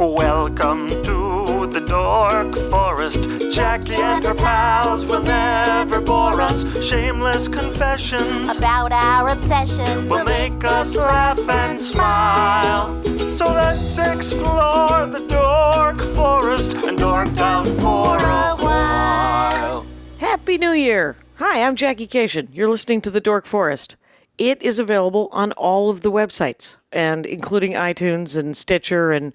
Welcome to the Dork Forest. Jackie and her pals will never bore us. Shameless confessions about our obsession will make us laugh and smile. So let's explore the Dork Forest and dork out for a while. Happy New Year! Hi, I'm Jackie Cation. You're listening to the Dork Forest. It is available on all of the websites, and including iTunes and Stitcher and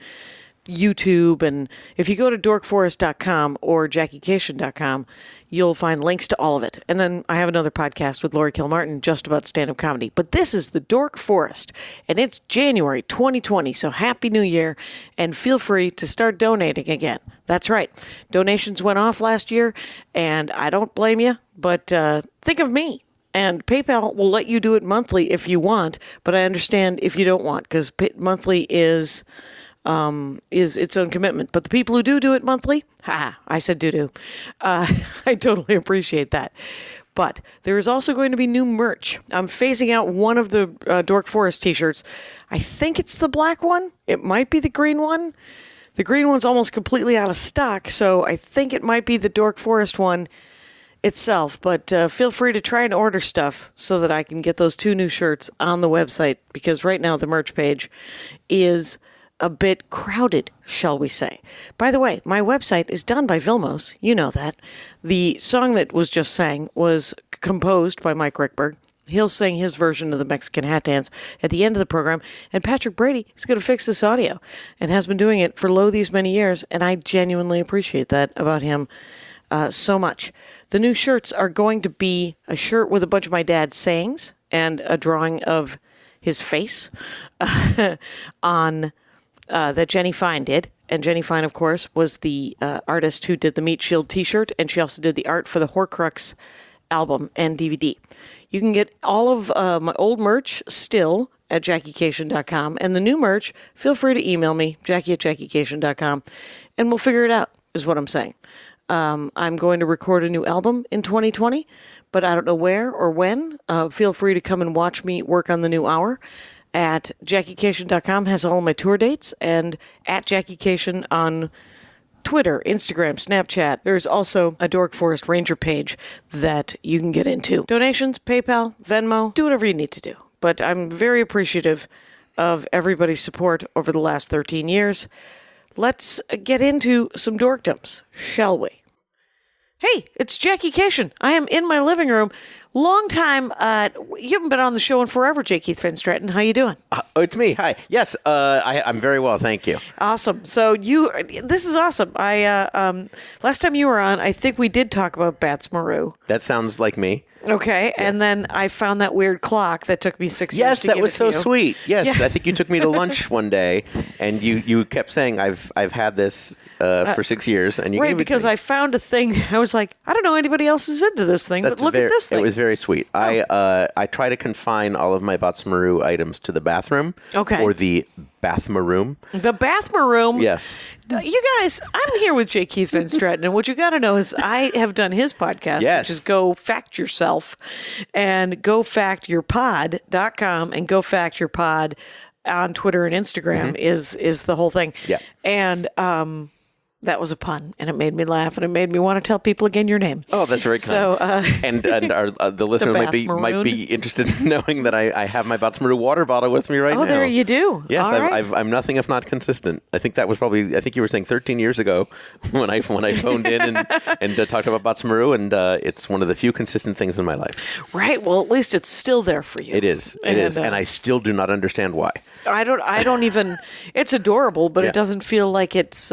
YouTube. And if you go to dorkforest.com or jackiecation.com, you'll find links to all of it. And then I have another podcast with Lori Kilmartin just about stand-up comedy. But this is the Dork Forest, and it's January 2020, so Happy New Year, and feel free to start donating again. That's right. Donations went off last year, and I don't blame you, but think of me. And PayPal will let you do it monthly if you want, but I understand if you don't want, because monthly is its own commitment. But the people who do it monthly, I said do. I totally appreciate that. But there is also going to be new merch. I'm phasing out one of the Dork Forest t-shirts. I think it's the black one. It might be the green one. The green one's almost completely out of stock, so I think it might be the Dork Forest one itself, but feel free to try and order stuff so that I can get those two new shirts on the website, because right now the merch page is a bit crowded, shall we say. By the way, my website is done by Vilmos. You know that. The song that was just sang was composed by Mike Rickberg. He'll sing his version of the Mexican hat dance at the end of the program, and Patrick Brady is going to fix this audio and has been doing it for these many years, and I genuinely appreciate that about him so much. The new shirts are going to be a shirt with a bunch of my dad's sayings and a drawing of his face on that Jenny Fine did. And Jenny Fine, of course, was the artist who did the Meat Shield t-shirt, and she also did the art for the Horcrux album and DVD. You can get all of my old merch still at JackieCation.com, and the new merch, feel free to email me, Jackie@JackieCation.com, and we'll figure it out, is what I'm saying. I'm going to record a new album in 2020, but I don't know where or when. Feel free to come and watch me work on the new hour. At JackieCation.com has all of my tour dates, and at JackieCation on Twitter, Instagram, Snapchat. There's also a Dork Forest Ranger page that you can get into. Donations, PayPal, Venmo, do whatever you need to do. But I'm very appreciative of everybody's support over the last 13 years. Let's get into some dorkdoms, shall we? Hey, it's Jackie Cation. I am in my living room. Long time. You haven't been on the show in forever, J Keith van Straaten. How you doing? It's me. Hi. Yes, I'm very well, thank you. Awesome. So this is awesome. Last time you were on, I think we did talk about Bats Maru. That sounds like me. Okay, yeah. And then I found that weird clock that took me 6 years to Yes, that was so you. sweet. Yes, Yeah. I think you took me to lunch one day, and you kept saying, I've had this for 6 years. And you right, gave it because to me. I found a thing. I was like, I don't know anybody else is into this thing, but look at this thing. It was very sweet. Oh. I try to confine all of my Bats Maru items to the bathroom. Okay. Or the bathmaroom. The bathmaroom? Yes. You guys, I'm here with J Keith van Straaten, and what you got to know is I have done his podcast, yes. which is Go Fact Yourself, and gofactyourpod.com, and Go Fact Your Pod on Twitter and Instagram is the whole thing. Yeah. And that was a pun, and it made me laugh, and it made me want to tell people again your name. Oh, that's very kind. So, and the listeners might be interested in knowing that I have my Bats Maru water bottle with me right now. Oh, there you do. Yes, right. I'm nothing if not consistent. I think that was probably, I think you were saying 13 years ago when I phoned in and talked about Bats Maru, and it's one of the few consistent things in my life. Right. Well, at least it's still there for you. It is. It is, and I still do not understand why. I don't even. It's adorable, but it doesn't feel like it's.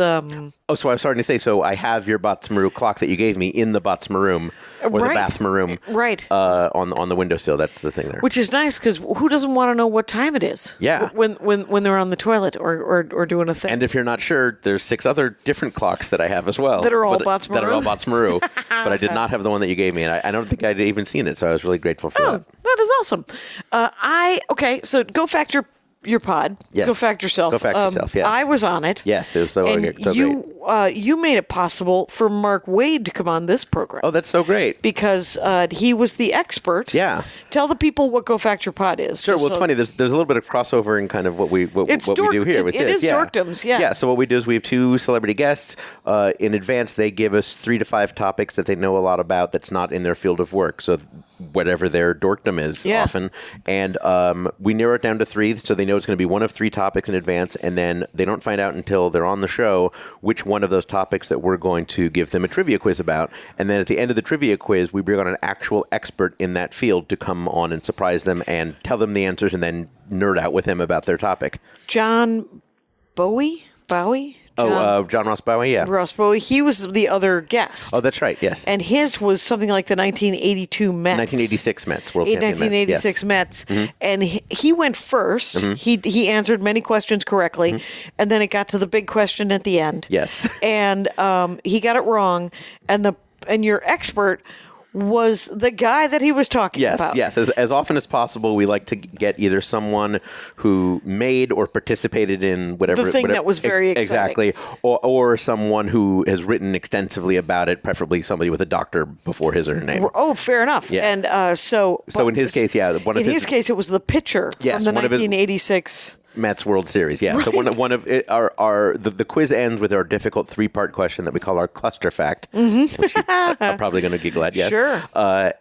Oh, so I was starting to say, so I have your Bats Maru clock that you gave me in the Bats Maroom, or the bath maroom, right? On the windowsill. That's the thing there. Which is nice, because who doesn't want to know what time it is? Yeah. When they're on the toilet or doing a thing. And if you're not sure, there's 6 other different clocks that I have as well. That are all Bats Maru. That are all Bats Maru. But I did not have the one that you gave me, and I don't think I'd even seen it, so I was really grateful for that. That is awesome. So Go Fact Your Pod. Yes. Go Fact Yourself. Go Fact Yourself, yes. I was on it. Yes, it was so and great. You you made it possible for Mark Wade to come on this program. Oh, that's so great. Because he was the expert. Yeah. Tell the people what Go Factor Pod is. Sure. Well, it's funny. There's a little bit of crossover in kind of what we do here with this. It is dorkdoms, yeah. Yeah. So what we do is we have 2 celebrity guests. In advance, they give us 3 to 5 topics that they know a lot about that's not in their field of work. So whatever their dorkdom is often. And we narrow it down to 3, so they know it's going to be one of 3 topics in advance, and then they don't find out until they're on the show which one of those topics that we're going to give them a trivia quiz about. And then at the end of the trivia quiz, we bring on an actual expert in that field to come on and surprise them and tell them the answers and then nerd out with him about their topic. John Bowie? John Ross Bowie, yeah. Ross Bowie. He was the other guest. Oh, that's right, yes. And his was something like the 1982 Mets. 1986 Mets, World Champion Mets. 1986 Mets. And he went first. He answered many questions correctly. And then it got to the big question at the end. Yes. And he got it wrong. And your expert was the guy that he was talking about. Yes. As often as possible, we like to get either someone who made or participated in whatever. The thing that was very exciting. Exactly. Or someone who has written extensively about it, preferably somebody with a doctor before his or her name. Oh, fair enough. Yeah. And so in his case, his case, it was the pitcher from the 1986 Mets World Series, yeah. Right. So one of it, the quiz ends with our difficult 3-part question that we call our cluster fact, which you are probably going to giggle at, yes. Sure.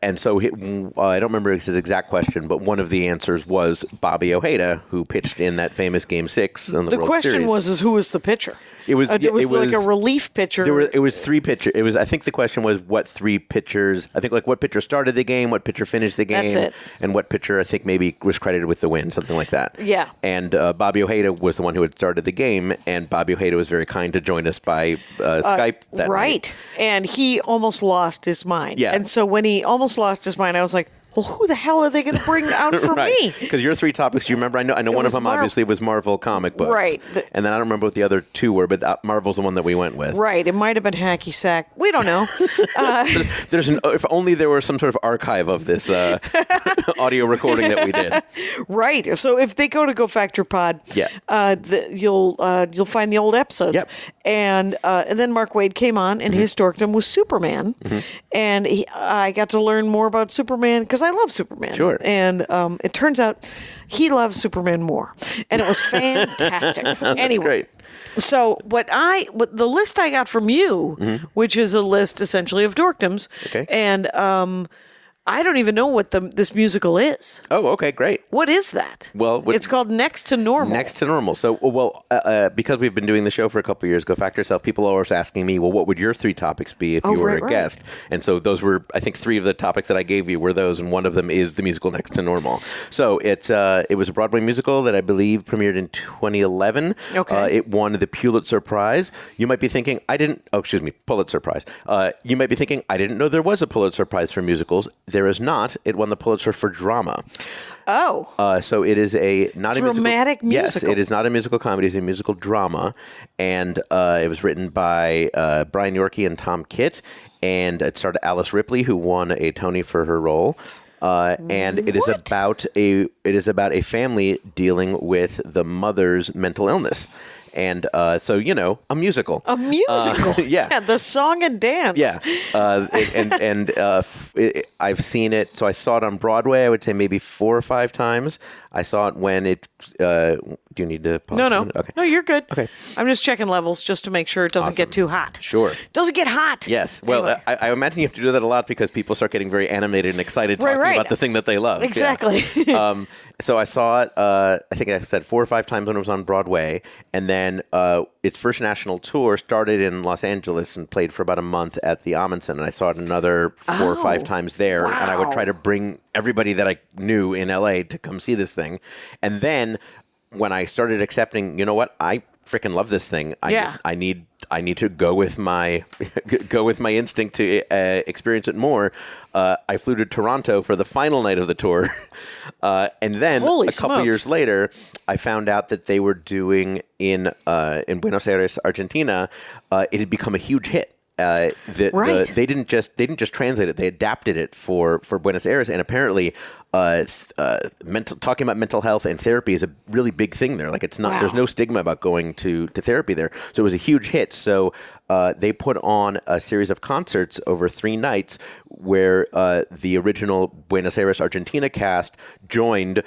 And so I don't remember his exact question, but one of the answers was Bobby Ojeda, who pitched in that famous Game 6 in the World Series. The question was who was the pitcher? It was like a relief pitcher. It was 3 pitchers. I think the question was what 3 pitchers. I think what pitcher started the game, what pitcher finished the game, that's it. And what pitcher I think maybe was credited with the win, something like that. Yeah. And Bobby Ojeda was the one who had started the game, and Bobby Ojeda was very kind to join us by Skype that night. And he almost lost his mind. Yeah. And so when he almost lost his mind, I was like, well, who the hell are they going to bring out for me? Because your 3 topics, you remember? I know one of them obviously was Marvel comic books. Right. And then I don't remember what the other 2 were, but Marvel's the one that we went with. Right. It might have been Hacky Sack. We don't know. If only there was some sort of archive of this audio recording that we did. Right. So if they go to Go Factor Pod, you'll find the old episodes. Yep. And then Mark Wade came on, and his dorkdom was Superman. And I got to learn more about Superman because I love Superman. Sure. And it turns out he loves Superman more. And it was fantastic. Anyway. Great. So what the list I got from you, which is a list essentially of dorkdoms. Okay. And I don't even know what this musical is. Oh, okay, great. What is that? Well, it's called Next to Normal. Next to Normal. So, because we've been doing the show for a couple of years, Go Factor Yourself, people are always asking me, well, what would your 3 topics be if you were a guest? And so those were, I think, 3 of the topics that I gave you were those, and one of them is the musical Next to Normal. So it was a Broadway musical that I believe premiered in 2011. Okay. It won the Pulitzer Prize. You might be thinking, Pulitzer Prize. You might be thinking, I didn't know there was a Pulitzer Prize for musicals. There is not. It won the Pulitzer for drama. Oh. So it is not a dramatic musical. Yes, it is not a musical comedy. It's a musical drama. And it was written by Brian Yorkie and Tom Kitt. And it starred Alice Ripley, who won a Tony for her role. And it is about a family dealing with the mother's mental illness. And so, a musical. A musical? Yeah. The song and dance. Yeah. I've seen it. So I saw it on Broadway, I would say maybe 4 or 5 times. I saw it when it... do you need to pause? No. Okay. No, you're good. Okay. I'm just checking levels just to make sure it doesn't get too hot. Sure. Doesn't get hot. Yes. Well, anyway. I imagine you have to do that a lot because people start getting very animated and excited talking about the thing that they love. Exactly. Yeah. So I saw it, I think I said 4 or 5 times when it was on Broadway. And then its first national tour started in Los Angeles and played for about a month at the Amundsen. And I saw it another 4 or 5 times there. Wow. And I would try to bring everybody that I knew in LA to come see this thing. And then when I started accepting, you know what, I freaking love this thing. I need to go with my instinct to experience it more. I flew to Toronto for the final night of the tour, and then a couple years later, I found out that they were doing in Buenos Aires, Argentina. It had become a huge hit. Right. They didn't just translate it; they adapted it for Buenos Aires, and apparently, talking about mental health and therapy is a really big thing there. Like, it's not there's no stigma about going to therapy there, so it was a huge hit. So they put on a series of concerts over 3 nights where the original Buenos Aires, Argentina cast joined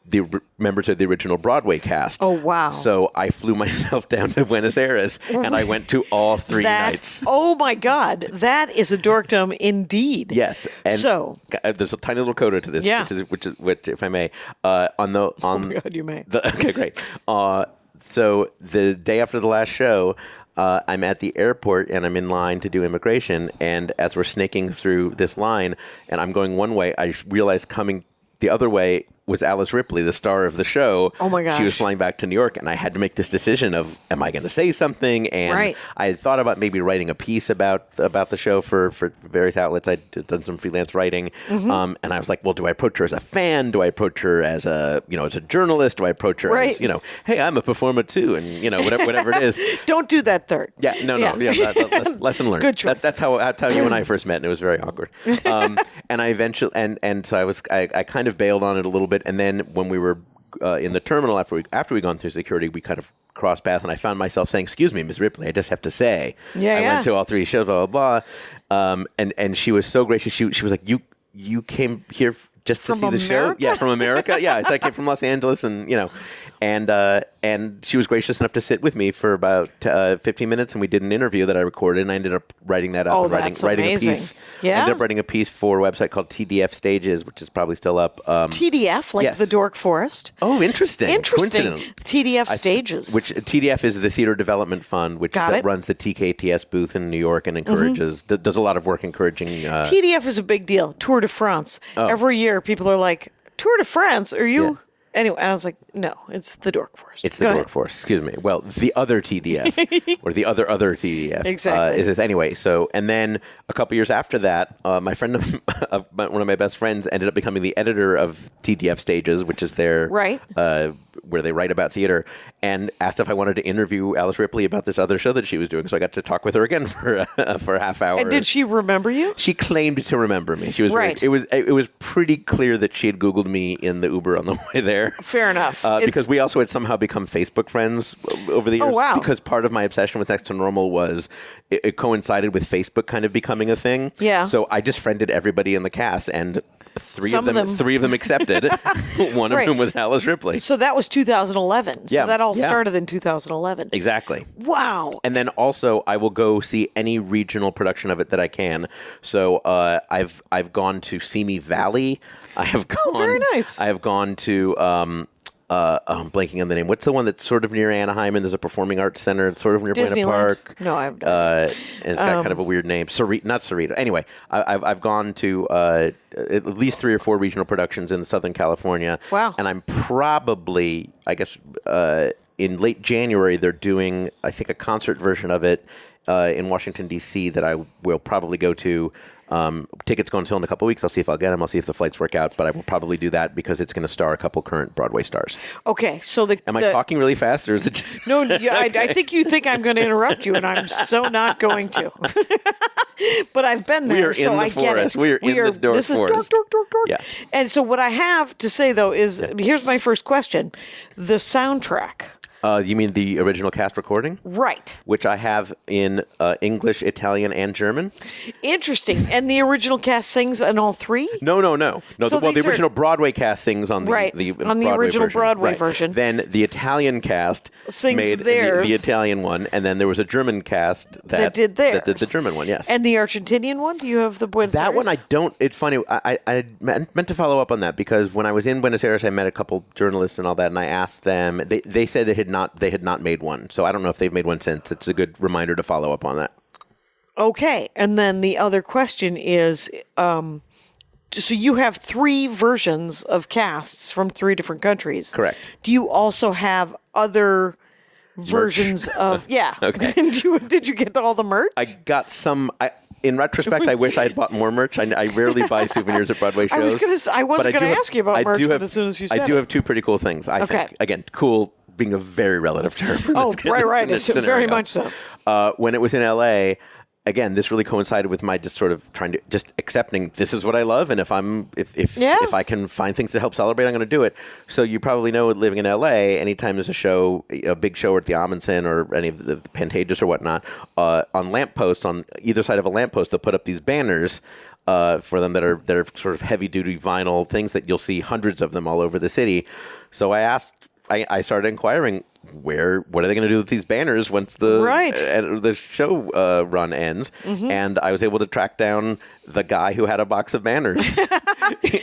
the members of the original Broadway cast. Oh, wow. So I flew myself down to Buenos Aires, and I went to all 3 nights. Oh, my God. That is a dorkdom indeed. Yes. And so there's a tiny little coda to this, which, if I may, oh, my God, you may. Okay, great. So the day after the last show, I'm at the airport, and I'm in line to do immigration, and as we're snaking through this line, and I'm going one way, I realize coming the other way was Alice Ripley, the star of the show. Oh, my gosh. She was flying back to New York, and I had to make this decision of, am I going to say something? And I had thought about maybe writing a piece about the show for various outlets. I'd done some freelance writing. And I was like, well, do I approach her as a fan? Do I approach her as a journalist? Do I approach her as, hey, I'm a performer too, and, whatever it is. Don't do that third. Yeah, no. Lesson learned. Good choice. That's how you and I first met, and it was very awkward. And I eventually, and so I kind of bailed on it a little bit. And then when we were in the terminal after we'd gone through security, we kind of crossed paths, and I found myself saying, "Excuse me, Ms. Ripley, I just have to say, I went to all 3 shows, blah blah blah." And she was so gracious. She was like, "You came here just to see the show?" Yeah, from America. Yeah, I came from Los Angeles, and she was gracious enough to sit with me for about 15 minutes, and we did an interview that I recorded, and I ended up writing that up and writing a piece. Yeah. I ended up writing a piece for a website called TDF Stages, which is probably still up. TDF, like the Dork Forest. Oh, interesting. TDF Stages. Which TDF is the Theater Development Fund, which runs the TKTS booth in New York and encourages, does a lot of work encouraging. TDF is a big deal. Tour de France. Oh. Every year, people are like, Tour de France? Are you... Yeah. Anyway, and I was like, no, it's the Dork Forest. It's the Dork Forest, excuse me. Well, the other TDF, or the other TDF. Exactly. Is this anyway. So, and then a couple years after that, my friend, one of my best friends, ended up becoming the editor of TDF Stages, which is their, where they write about theater, and asked if I wanted to interview Alice Ripley about this other show that she was doing. So I got to talk with her again for a half hour. And did she remember you? She claimed to remember me. She was it was pretty clear that she had Googled me in the Uber on the way there. Fair enough. Because we also had somehow become Facebook friends over the years. Oh, wow. Because part of my obsession with Next to Normal was it coincided with Facebook kind of becoming a thing. Yeah. So I just friended everybody in the cast, and three of them accepted. One of whom was Alice Ripley. So that was 2011. So that all started in 2011. Exactly. Wow. And then also I will go see any regional production of it that I can. So I've gone to Simi Valley. I have gone. Very nice. I have gone to. I'm blanking on the name. What's the one that's sort of near Anaheim, and there's a performing arts center? It's sort of near Buena Park. No, I've and it's got kind of a weird name. Not Cerrito. Anyway, I've gone to at least 3 or 4 regional productions in Southern California. Wow. And I'm probably, I guess, in late January, they're doing, I think, a concert version of it in Washington, D.C. that I will probably go to. Tickets go on sale in a couple of weeks. I'll see if I'll get them. I'll see if the flights work out. But I will probably do that because it's going to star a couple current Broadway stars. Okay, so am I talking really fast, or is it just... No, I think you think I'm going to interrupt you, and I'm so not going to. But I've been there, so I get it. We are in the Dork Forest. This is dork. Yeah. And so what I have to say, though, is here's my first question. The soundtrack. You mean the original cast recording? Right. Which I have in English, Italian, and German. Interesting. And the original cast sings in all 3? No. So the original Broadway cast sings on the Broadway original version. Broadway version. Then the Italian cast made the Italian one, and then there was a German cast that did theirs. That did the German one, yes. And the Argentinian one? Do you have the Buenos Aires? That one I don't. It's funny. I meant to follow up on that because when I was in Buenos Aires, I met a couple journalists and all that, and I asked them. They said they had not made one, so I don't know if they've made one since. It's a good reminder to follow up on that. Okay, and then the other question is, so you have 3 versions of casts from 3 different countries. Correct. Do you also have other versions of? Yeah. Okay. Did you get all the merch? I got some. In retrospect, I wish I had bought more merch. I rarely buy souvenirs at Broadway shows. I wasn't going to ask you about merch, but as soon as you said I do have 2 pretty cool things. I think, again, cool being a very relative term. Right. It's very much so. When it was in L.A., again, this really coincided with my just sort of trying to just accepting this is what I love, and if I can find things to help celebrate, I'm going to do it. So you probably know, living in LA, anytime there's a big show at the Amundsen or any of the Pantages or whatnot, on lampposts, on either side of a lamppost, they'll put up these banners for them that are sort of heavy duty vinyl things that you'll see hundreds of them all over the city. So I started inquiring, what are they going to do with these banners once the show run ends? Mm-hmm. And I was able to track down the guy who had a box of banners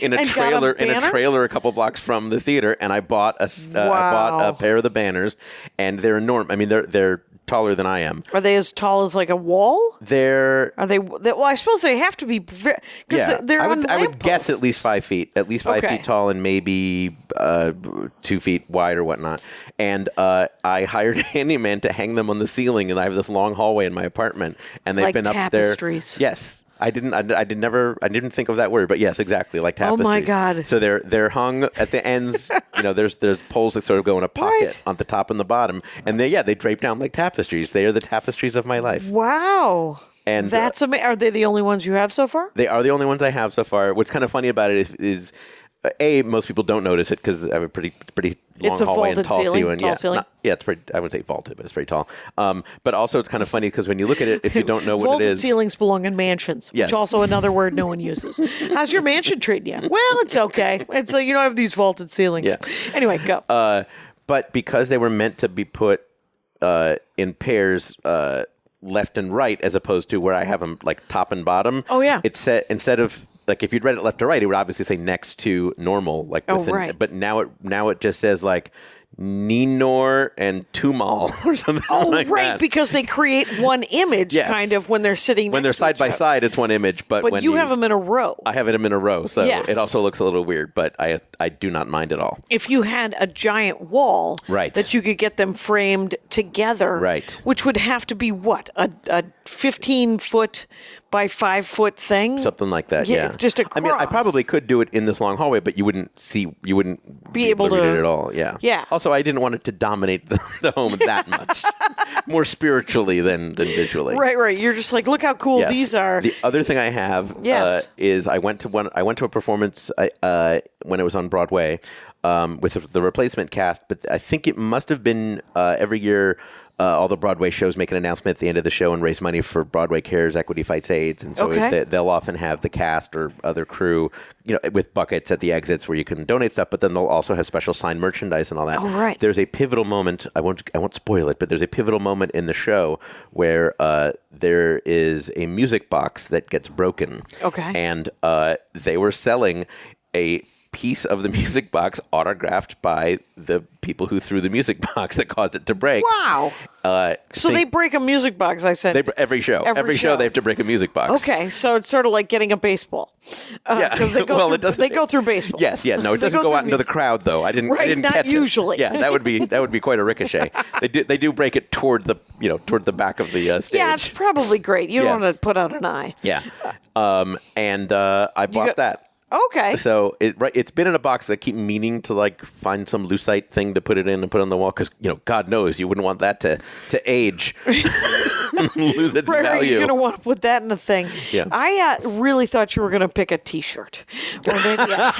in a trailer a couple blocks from the theater, and I bought a pair of the banners, and they're enormous. I mean, they're taller than I am. Are they as tall as like a wall? Are they? Well, I suppose they have to be because they're on I would guess at least 5 feet, feet tall, and maybe 2 feet wide or whatnot. And I hired a handyman to hang them on the ceiling, and I have this long hallway in my apartment, and they've like been tapestries. Up there. Yes. I didn't think of that word, but yes, exactly, like tapestries. Oh my God! So they're hung at the ends. There's poles that sort of go in a pocket on the top and the bottom, and they drape down like tapestries. They are the tapestries of my life. Wow! And that's amazing. Are they the only ones you have so far? They are the only ones I have so far. What's kind of funny about it is most people don't notice it because I have a pretty long hallway and tall ceiling. Ceiling. It's pretty. I wouldn't say vaulted, but it's pretty tall. But also, it's kind of funny because when you look at it, if you don't know what it is, vaulted ceilings belong in mansions, which also another word no one uses. How's your mansion treating you? Well, it's okay. It's I have these vaulted ceilings. Yeah. Anyway, go. But because they were meant to be put in pairs. Left and right, as opposed to where I have them like top and bottom. Oh yeah. It's set instead of like if you'd read it left to right, it would obviously say next to normal. Like right. But now it just says like Ninor and Tumal or something like that. Oh, right, because they create one image kind of when they're sitting when they're side by side, it's one image. But when you have them in a row. I have them in a row, so it also looks a little weird, but I do not mind at all. If you had a giant wall that you could get them framed together, which would have to be what? A 15-foot by 5-foot thing? Something like that, yeah. Just across. I mean, I probably could do it in this long hallway, but you wouldn't be able to read it at all, yeah. Yeah. Also, I didn't want it to dominate the home that much. More spiritually than visually. Right. You're just like, look how cool these are. The other thing I have is I went to a performance when it was on Broadway with the replacement cast, but I think it must have been every year all the Broadway shows make an announcement at the end of the show and raise money for Broadway Cares, Equity Fights AIDS, and so they'll often have the cast or other crew, with buckets at the exits where you can donate stuff. But then they'll also have special signed merchandise and all that. Oh, right. There's a pivotal moment. I won't spoil it, but there's a pivotal moment in the show where there is a music box that gets broken. Okay. And they were selling a piece of the music box autographed by the people who threw the music box that caused it to break. Wow. So they break a music box, I said. Every show they have to break a music box. Okay, so it's sort of like getting a baseball. Because they go through baseball. Yes, no, it doesn't go out into the crowd though. I didn't catch usually. it. Yeah, that would be quite a ricochet. They do break it toward the back of the stage. Yeah, it's probably great. You don't want to put out an eye. Yeah. And I bought that. Okay. So it's been in a box. I keep meaning to find some lucite thing to put it in and put on the wall because God knows you wouldn't want that to age, lose its value. You're going to want to put that in the thing. Yeah. I really thought you were going to pick a T-shirt or maybe a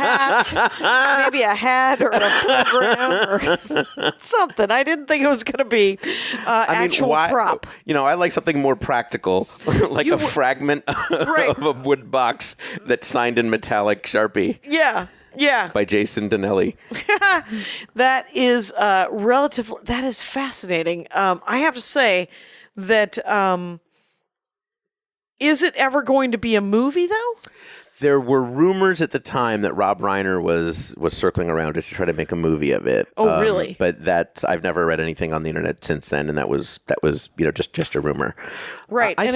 hat, or a program or something. I didn't think it was going to be actual prop. I like something more practical, like a fragment of a wood box that's signed in metallic Sharpie. Yeah. By Jason Donnelly. That is that is fascinating. I have to say that is it ever going to be a movie though? There were rumors at the time that Rob Reiner was circling around to try to make a movie of it. Oh, really? But I've never read anything on the internet since then, and that was just a rumor. Right. I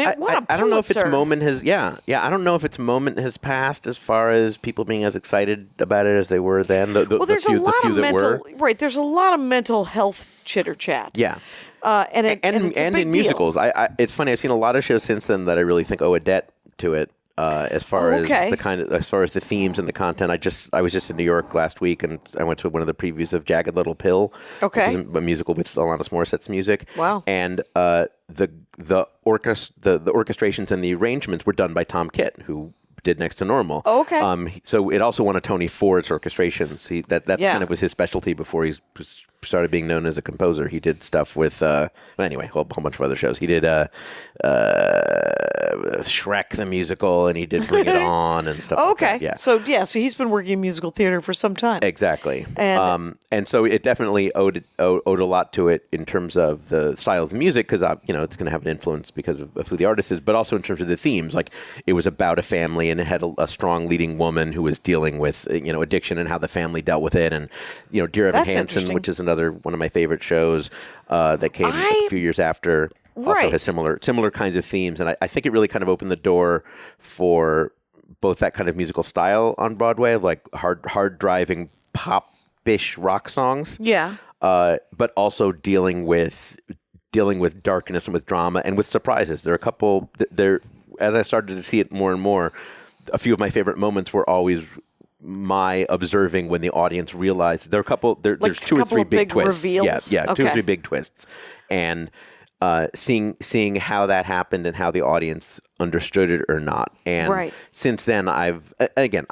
don't know if its moment has I don't know if its moment has passed as far as people being as excited about it as they were then. The few that were. Right. There's a lot of mental health chitter chat. Yeah. And in musicals. It's funny. I've seen a lot of shows since then that I really think owe a debt to it. as far as the themes and the content. I was just in New York last week, and I went to one of the previews of Jagged Little Pill, which is a musical with Alanis Morissette's music. Wow! And the orchestrations and the arrangements were done by Tom Kitt, who did Next to Normal. Oh, okay. So it also won a Tony for its orchestrations. That kind of was his specialty before he started being known as a composer. He did stuff with, anyway, a whole bunch of other shows. He did Shrek the musical, and he did Bring It On and stuff like that. Yeah. So he's been working in musical theater for some time. Exactly. And so it definitely owed a lot to it in terms of the style of the music, because it's going to have an influence because of who the artist is, but also in terms of the themes. Like, it was about a family, and it had a strong leading woman who was dealing with addiction and how the family dealt with it. And Dear Evan Hansen, which is another one of my favorite shows that came a few years after, also has similar kinds of themes. And I think it really kind of opened the door for both that kind of musical style on Broadway, like hard driving pop-ish rock songs. Yeah. But also dealing with darkness and with drama and with surprises. There are a couple as I started to see it more and more, a few of my favorite moments were always my observing when the audience realized there's two or three big twists. Reveals? Yeah, okay. 2 or 3 big twists. And seeing how that happened and how the audience understood it or not. And since then, I'm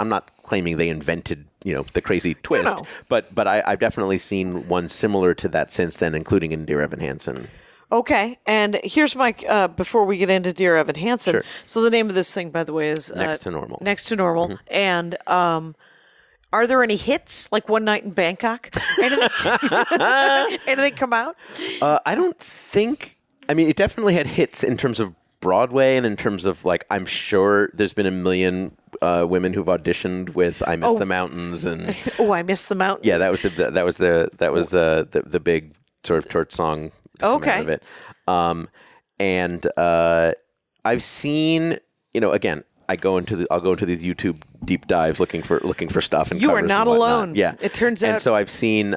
not claiming they invented the crazy twist, but I've definitely seen one similar to that since then, including in Dear Evan Hansen. Okay, and here's my, before we get into Dear Evan Hansen, Sure. So the name of this thing, by the way, is... Next to Normal. Next to Normal. Mm-hmm. And are there any hits, like One Night in Bangkok? Anything come out? I don't think... I mean, it definitely had hits in terms of Broadway and in terms of, like, I'm sure there's been a million women who've auditioned with I Miss the Mountains and... I Miss the Mountains. Yeah, that was the big sort of church song. Out of it. And I've seen, again, I'll go into these YouTube deep dives looking for stuff and you covers are not and alone. Yeah, it turns out. And so I've seen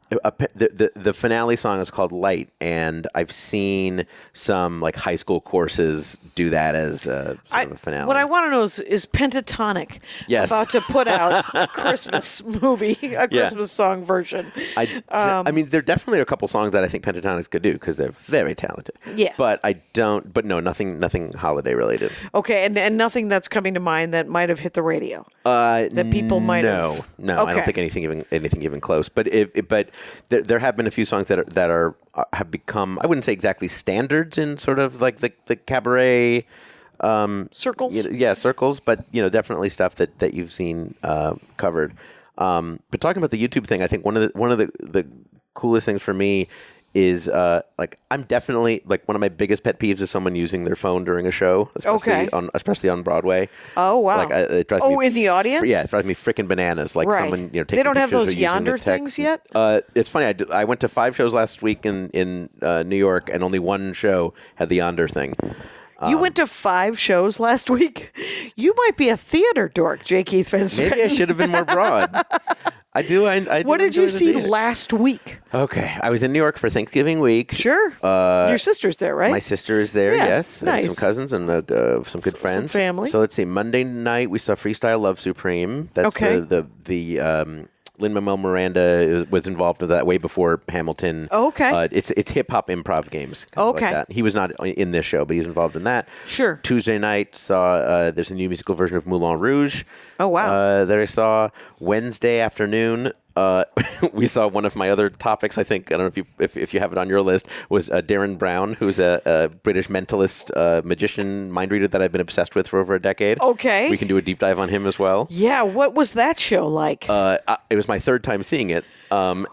the finale song is called Light, and I've seen some like high school courses do that as sort of a finale. What I want to know is Pentatonic about to put out a Christmas movie, a Christmas song version. I mean, there definitely are a couple songs that I think Pentatonics could do because they're very talented. Yes. But no, nothing holiday related. Okay, and nothing that's coming to mind that might have hit the radio that people might have. No, I don't think anything even close. But there have been a few songs that have become, I wouldn't say exactly standards in sort of like the cabaret circles. Circles, but definitely stuff that you've seen covered. But talking about the YouTube thing, I think one of the coolest things for me is I'm definitely one of my biggest pet peeves is someone using their phone during a show, especially on Broadway. Oh wow! It drives me in the audience? It drives me freaking bananas. Someone taking they don't have pictures those or using Yonder the text. things yet. It's funny. I went to 5 shows last week in New York, and only one show had the Yonder thing. You went to 5 shows last week? You might be a theater dork, J Keith van Straaten. Maybe I should have been more broad. I do. What did you see last week? Okay, I was in New York for Thanksgiving week. Sure. Your sister's there, right? My sister is there. Yes, nice. And some cousins and some good friends, some family. So let's see. Monday night we saw Freestyle Love Supreme. That's the Lin-Manuel Miranda was involved with that way before Hamilton. Oh, okay. It's hip hop improv games. Like that. He was not in this show, but he's involved in that. Sure. Tuesday night saw there's a new musical version of Moulin Rouge. Oh wow. That I saw. Wednesday afternoon. We saw one of my other topics. I think I don't know if you have it on your list. Was Darren Brown, who's a British mentalist, magician, mind reader that I've been obsessed with for over a decade. Okay, we can do a deep dive on him as well. Yeah, what was that show like? It was my 3rd time seeing it. Oh,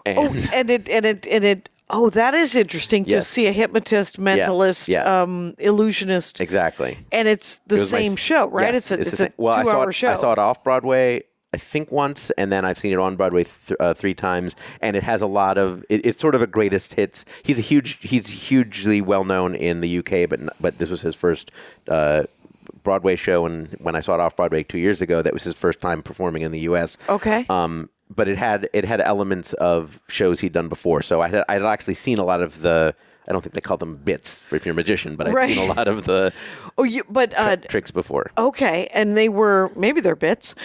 that is interesting to see a hypnotist, mentalist, illusionist. Exactly. And it's the same show, right? Yes, it's a 2-hour show. I saw it off Broadway, I think once, and then I've seen it on Broadway 3 times, and it has a lot of. It's sort of a greatest hits. He's hugely well known in the UK, but this was his first Broadway show, and when I saw it off Broadway 2 years ago, that was his first time performing in the US. Okay. But it had elements of shows he'd done before, so I'd actually seen a lot of the I don't think they call them bits if you're a magician, but I've seen a lot of the tricks before. Okay, and maybe they're bits,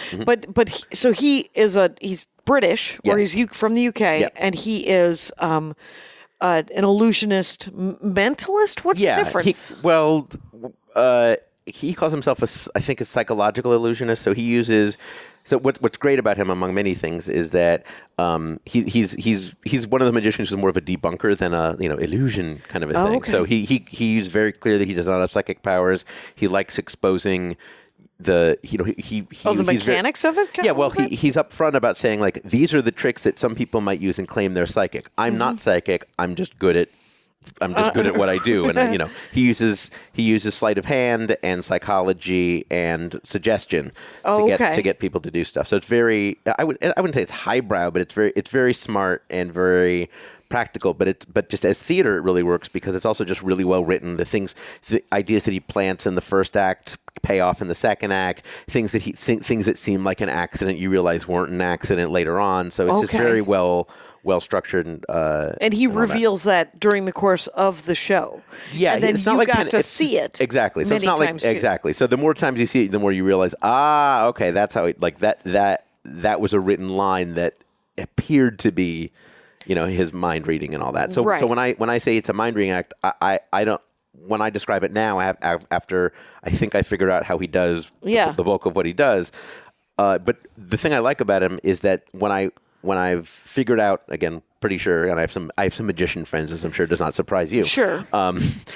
so he's British, or he's from the UK, and he is an illusionist mentalist. What's the difference? He calls himself I think a psychological illusionist. So he uses. So what's great about him, among many things, is that he's one of the magicians who's more of a debunker than a illusion kind of a thing. Okay. So he's very clear that he does not have psychic powers. He likes exposing the mechanics of it. He's upfront about saying, like, these are the tricks that some people might use and claim they're psychic. I'm not psychic. I'm just good at what I do, and he uses sleight of hand and psychology and suggestion to get people to do stuff. So it's very I wouldn't say it's highbrow, but it's very smart and very practical. But just as theater, it really works because it's also just really well written. The ideas that he plants in the first act pay off in the second act. Things that seem like an accident you realize weren't an accident later on. So it's just very well structured, and he reveals that during the course of the show. Yeah, and then it's not like got to see it exactly. So it's not like exactly. So the more times you see it, the more you realize, okay, that's how that was a written line that appeared to be, his mind reading and all that. So so when I say it's a mind reading act, I don't. When I describe it now, after I think I figured out how he does the bulk of what he does. But the thing I like about him is that when I've figured out, again, pretty sure, and I have some magician friends, as I'm sure does not surprise you. Sure.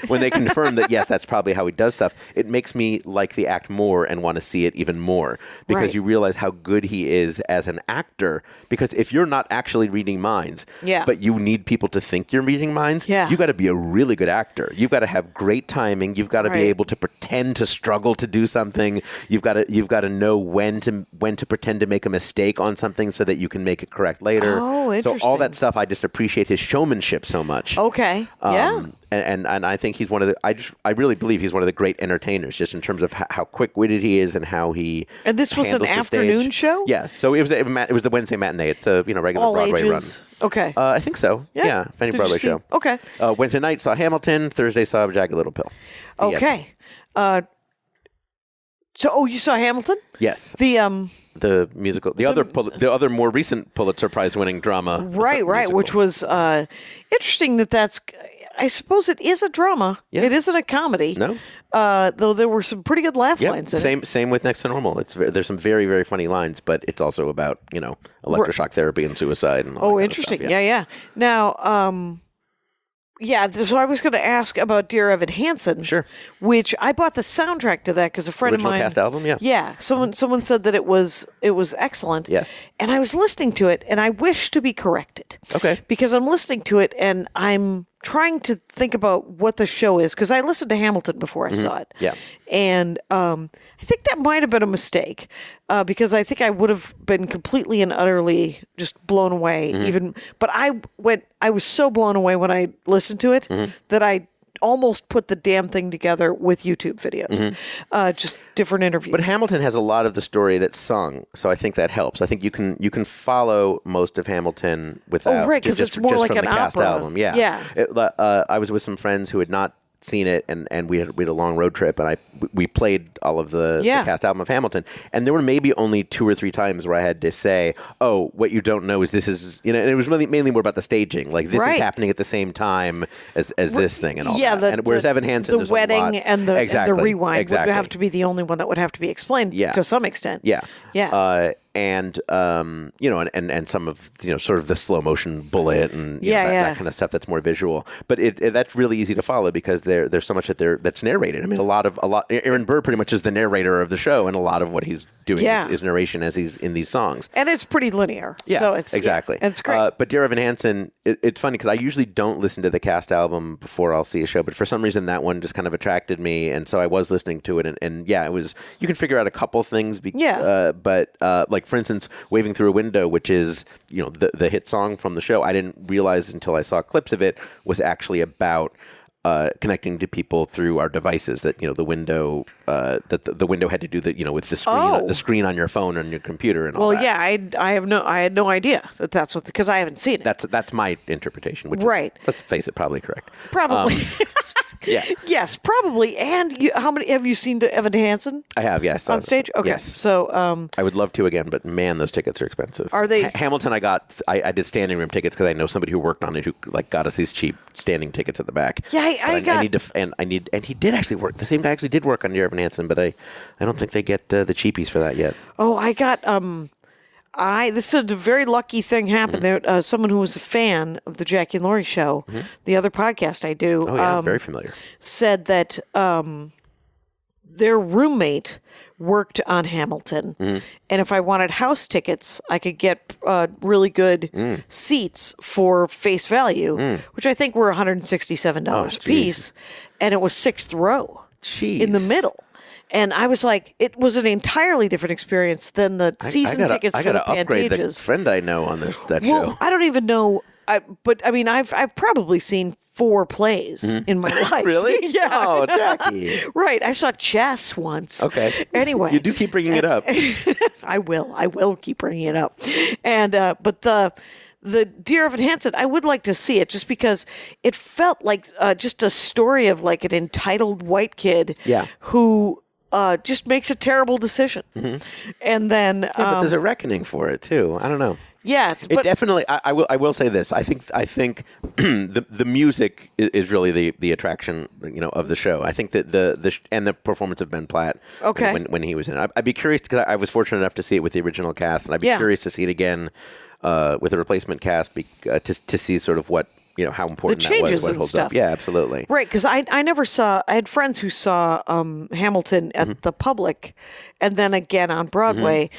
When they confirm that, yes, that's probably how he does stuff, it makes me like the act more and want to see it even more because you realize how good he is as an actor. Because if you're not actually reading minds, but you need people to think you're reading minds, you got to be a really good actor. You've got to have great timing. You've got to be able to pretend to struggle to do something. You've got to know when to pretend to make a mistake on something so that you can make it correct later. Oh, interesting. So all that stuff, I just appreciate his showmanship so much. Okay. And I think he's one of the. I really believe he's one of the great entertainers, just in terms of how quick-witted he is and how he. And this was an afternoon show. Yeah, so it was the Wednesday matinee. It's a regular all Broadway ages. run. Okay. I think so. Yeah, any Broadway show. Okay. Wednesday night saw Hamilton. Thursday saw Jagged Little Pill. Okay. So, you saw Hamilton? Yes. The musical, the other more recent Pulitzer Prize winning drama. Right, musical. which was interesting. That's, I suppose it is a drama. Yeah. It isn't a comedy. No. Though there were some pretty good laugh lines in it. Same with Next to Normal. There's some very, very funny lines, but it's also about, electroshock therapy and suicide and all that interesting. Kind of stuff. Yeah. Now, so I was going to ask about Dear Evan Hansen. Sure. Which I bought the soundtrack to that because a friend Original of mine. cast album, yeah. Yeah. Someone said that it was excellent. Yes. And I was listening to it, and I wish to be corrected. Okay. Because I'm listening to it, and I'm trying to think about what the show is, because I listened to Hamilton before I saw it. Yeah. And I think that might have been a mistake, because I think I would have been completely and utterly just blown away. But I was so blown away when I listened to it that I almost put the damn thing together with YouTube videos, just different interviews. But Hamilton has a lot of the story that's sung, so I think that helps. I think you can follow most of Hamilton without because it's more like from an the cast opera. album. Yeah. I was with some friends who had not seen it, and we had a long road trip, and we played all of the cast album of Hamilton, and there were maybe only 2 or 3 times where I had to say, "Oh, what you don't know is this is," and it was really mainly more about the staging, like this is happening at the same time as this thing and all that. And whereas Evan Hansen, the wedding and the rewind would have to be the only one that would have to be explained to some extent. And and some of sort of the slow motion bullet and that kind of stuff that's more visual. But that's really easy to follow because there's so much that's narrated. I mean, a lot. Aaron Burr pretty much is the narrator of the show, and a lot of what he's doing is narration as he's in these songs. And it's pretty linear. Yeah, so it's exactly. And it's great. But Dear Evan Hansen, it's funny because I usually don't listen to the cast album before I'll see a show, but for some reason that one just kind of attracted me, and so I was listening to it, and it was. You can figure out a couple things. But like for instance, Waving Through a Window, which is the hit song from the show, I didn't realize until I saw clips of it was actually about connecting to people through our devices. That the window that the window had to do that with the screen on your phone and your computer and all that. Well, yeah, I had no idea that's what because I haven't seen it. That's my interpretation. Which right. Is, let's face it, probably correct. Probably. Yeah. Yes, probably. And how many have you seen to Evan Hansen? I have, yes. On stage? Okay. Yes. So I would love to again, but man, those tickets are expensive. Are they? Hamilton, I did standing room tickets because I know somebody who worked on it who got us these cheap standing tickets at the back. Yeah, I need and he did actually work. The same guy actually did work on Evan Hansen, but I don't think they get the cheapies for that yet. Oh, I got this is a very lucky thing happened. There, someone who was a fan of the Jackie and Laurie show, the other podcast I do. Oh yeah, very familiar. Said that their roommate worked on Hamilton, and if I wanted house tickets, I could get really good seats for face value, which I think were $167 a piece, and it was 6th row in the middle. And I was like, it was an entirely different experience than the season tickets for the Pantages. I got to upgrade the friend I know on that show. I don't even know. But I mean, I've probably seen 4 plays in my life. Really? Yeah. Oh, Jackie. Right. I saw chess once. Okay. Anyway, you do keep bringing it up. I will keep bringing it up. And but the Dear Evan Hansen, I would like to see it just because it felt like just a story of like an entitled white kid who just makes a terrible decision. And then but there's a reckoning for it too. I don't know. Yeah, it definitely. I will say this. I think the music is really the attraction of the show. I think that the performance of Ben Platt. Okay. When he was in it, I'd be curious because I was fortunate enough to see it with the original cast, and I'd be curious to see it again with the replacement cast to see sort of what. How important the changes that was, what and holds stuff. up. Yeah, absolutely. Right, because I never saw. I had friends who saw Hamilton at the Public, and then again on Broadway,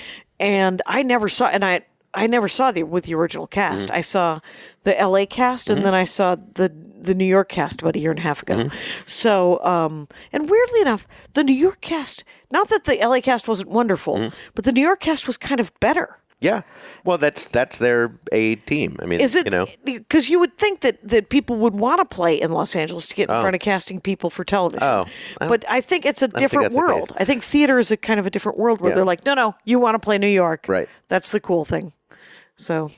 and I never saw. And I never saw with the original cast. I saw the L.A. cast, and then I saw the New York cast about a year and a half ago. So, and weirdly enough, the New York cast. Not that the L.A. cast wasn't wonderful, but the New York cast was kind of better. Yeah, well, that's their A team. I mean, is it because you would think that people would want to play in Los Angeles to get in front of casting people for television. But I think it's a different world. I think theater is a kind of a different world where they're like, no, you want to play New York, right? That's the cool thing. So,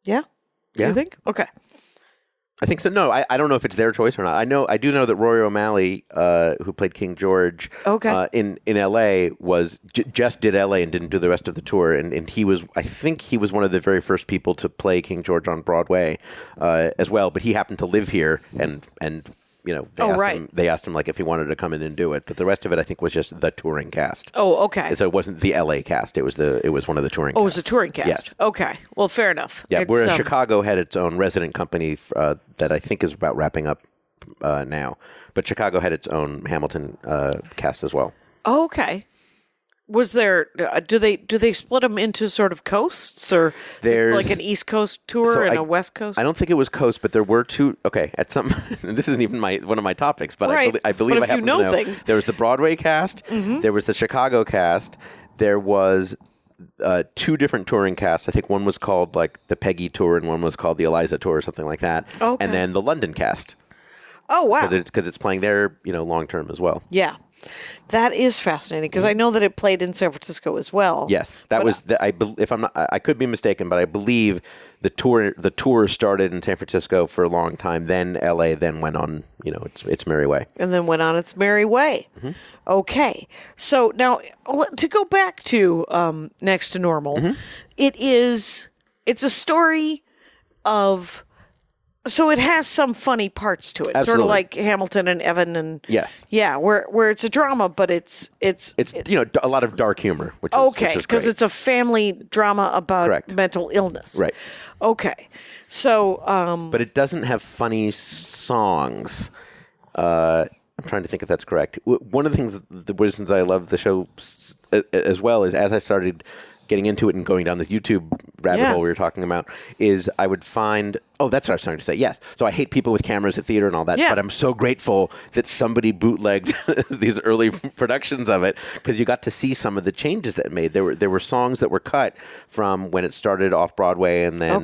yeah, you think? Okay. I think so. No, I don't know if it's their choice or not. I do know that Rory O'Malley, who played King George, in L.A. was just did L.A. and didn't do the rest of the tour, and I think he was one of the very first people to play King George on Broadway, as well. But he happened to live here, and they asked him like if he wanted to come in and do it. But the rest of it, I think, was just the touring cast. Oh, okay. So it wasn't the L.A. cast. It was one of the touring. Oh, it was a touring cast. Yes. Okay. Well, fair enough. Yeah. Whereas Chicago had its own resident company that I think is about wrapping up now. But Chicago had its own Hamilton cast as well. Oh, okay. Was there? Do they split them into sort of coasts or like an East Coast tour and a West Coast? I don't think it was coast, but there were two. Okay, at some. This isn't even one of my topics, but I believe but I happen to know things. There was the Broadway cast. There was the Chicago cast. There was 2 different touring casts. I think one was called like the Peggy Tour and one was called the Eliza Tour or something like that. Okay. And then the London cast. Oh wow! Because it's playing there, long term as well. Yeah. That is fascinating because I know that it played in San Francisco as well. Yes, that was. If I'm not, I could be mistaken, but I believe the tour started in San Francisco for a long time. Then L.A. Then went on, its merry way. And then went on its merry way. Okay, so now to go back to Next to Normal, it's a story of. So it has some funny parts to it, Absolutely. Sort of like Hamilton and Evan, and yes, yeah, where it's a drama, but it's a lot of dark humor, which okay, is because it's a family drama about mental illness, right? Okay, so but it doesn't have funny songs. I'm trying to think if that's correct. One of the things, the reasons I love the show as well is as I started getting into it and going down this YouTube rabbit hole we were talking about, is I would find, that's what I was trying to say, yes. So I hate people with cameras at theater and all that, but I'm so grateful that somebody bootlegged these early productions of it, because you got to see some of the changes that it made. There were songs that were cut from when it started off Broadway, and then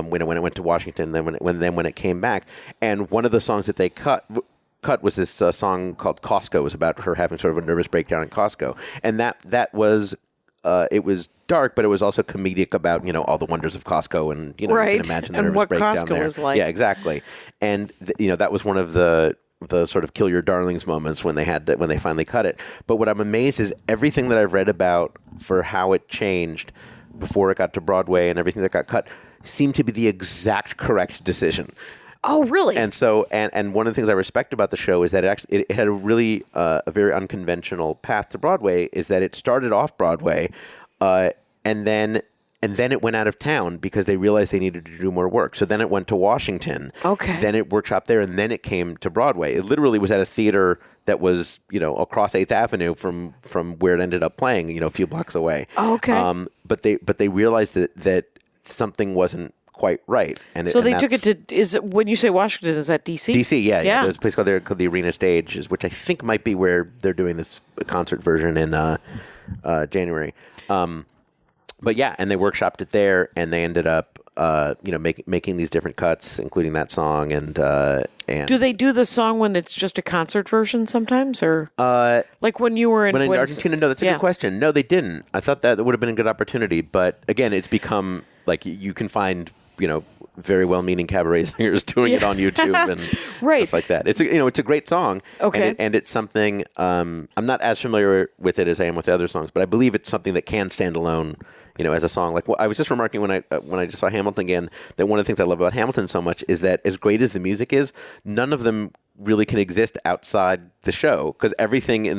when it went to Washington, then when it came back. And one of the songs that they cut cut was this song called Costco. It was about her having sort of a nervous breakdown in Costco, and that was. It was dark, but it was also comedic about, all the wonders of Costco, and, you can imagine the and nervous what breakdown Costco there. was like. Yeah, exactly. And, that was one of the sort of kill your darlings moments when they finally cut it. But what I'm amazed is everything that I've read about for how it changed before it got to Broadway and everything that got cut seemed to be the exact correct decision. Oh, really? And so, and one of the things I respect about the show is that it had a really a very unconventional path to Broadway. Is that it started off Broadway, and then it went out of town because they realized they needed to do more work. So then it went to Washington. Okay. Then it workshopped there, and then it came to Broadway. It literally was at a theater that was across 8th Avenue from where it ended up playing, a few blocks away. Okay. But they realized that something wasn't quite right. And so they took it to, when you say Washington, is that D.C.? D.C., yeah. There's a place called the Arena Stage, which I think might be where they're doing this concert version in January. But yeah, and they workshopped it there, and they ended up, making these different cuts, including that song. And do they do the song when it's just a concert version sometimes, or like when you were in Argentina? No, that's a good question. No, they didn't. I thought that would have been a good opportunity, but again, it's become like you can find very well-meaning cabaret singers doing it on YouTube and stuff like that. It's a great song. Okay. And it's something I'm not as familiar with it as I am with the other songs, but I believe it's something that can stand alone. As a song. Like I was just remarking when I just saw Hamilton again, that one of the things I love about Hamilton so much is that as great as the music is, none of them really can exist outside the show, because everything in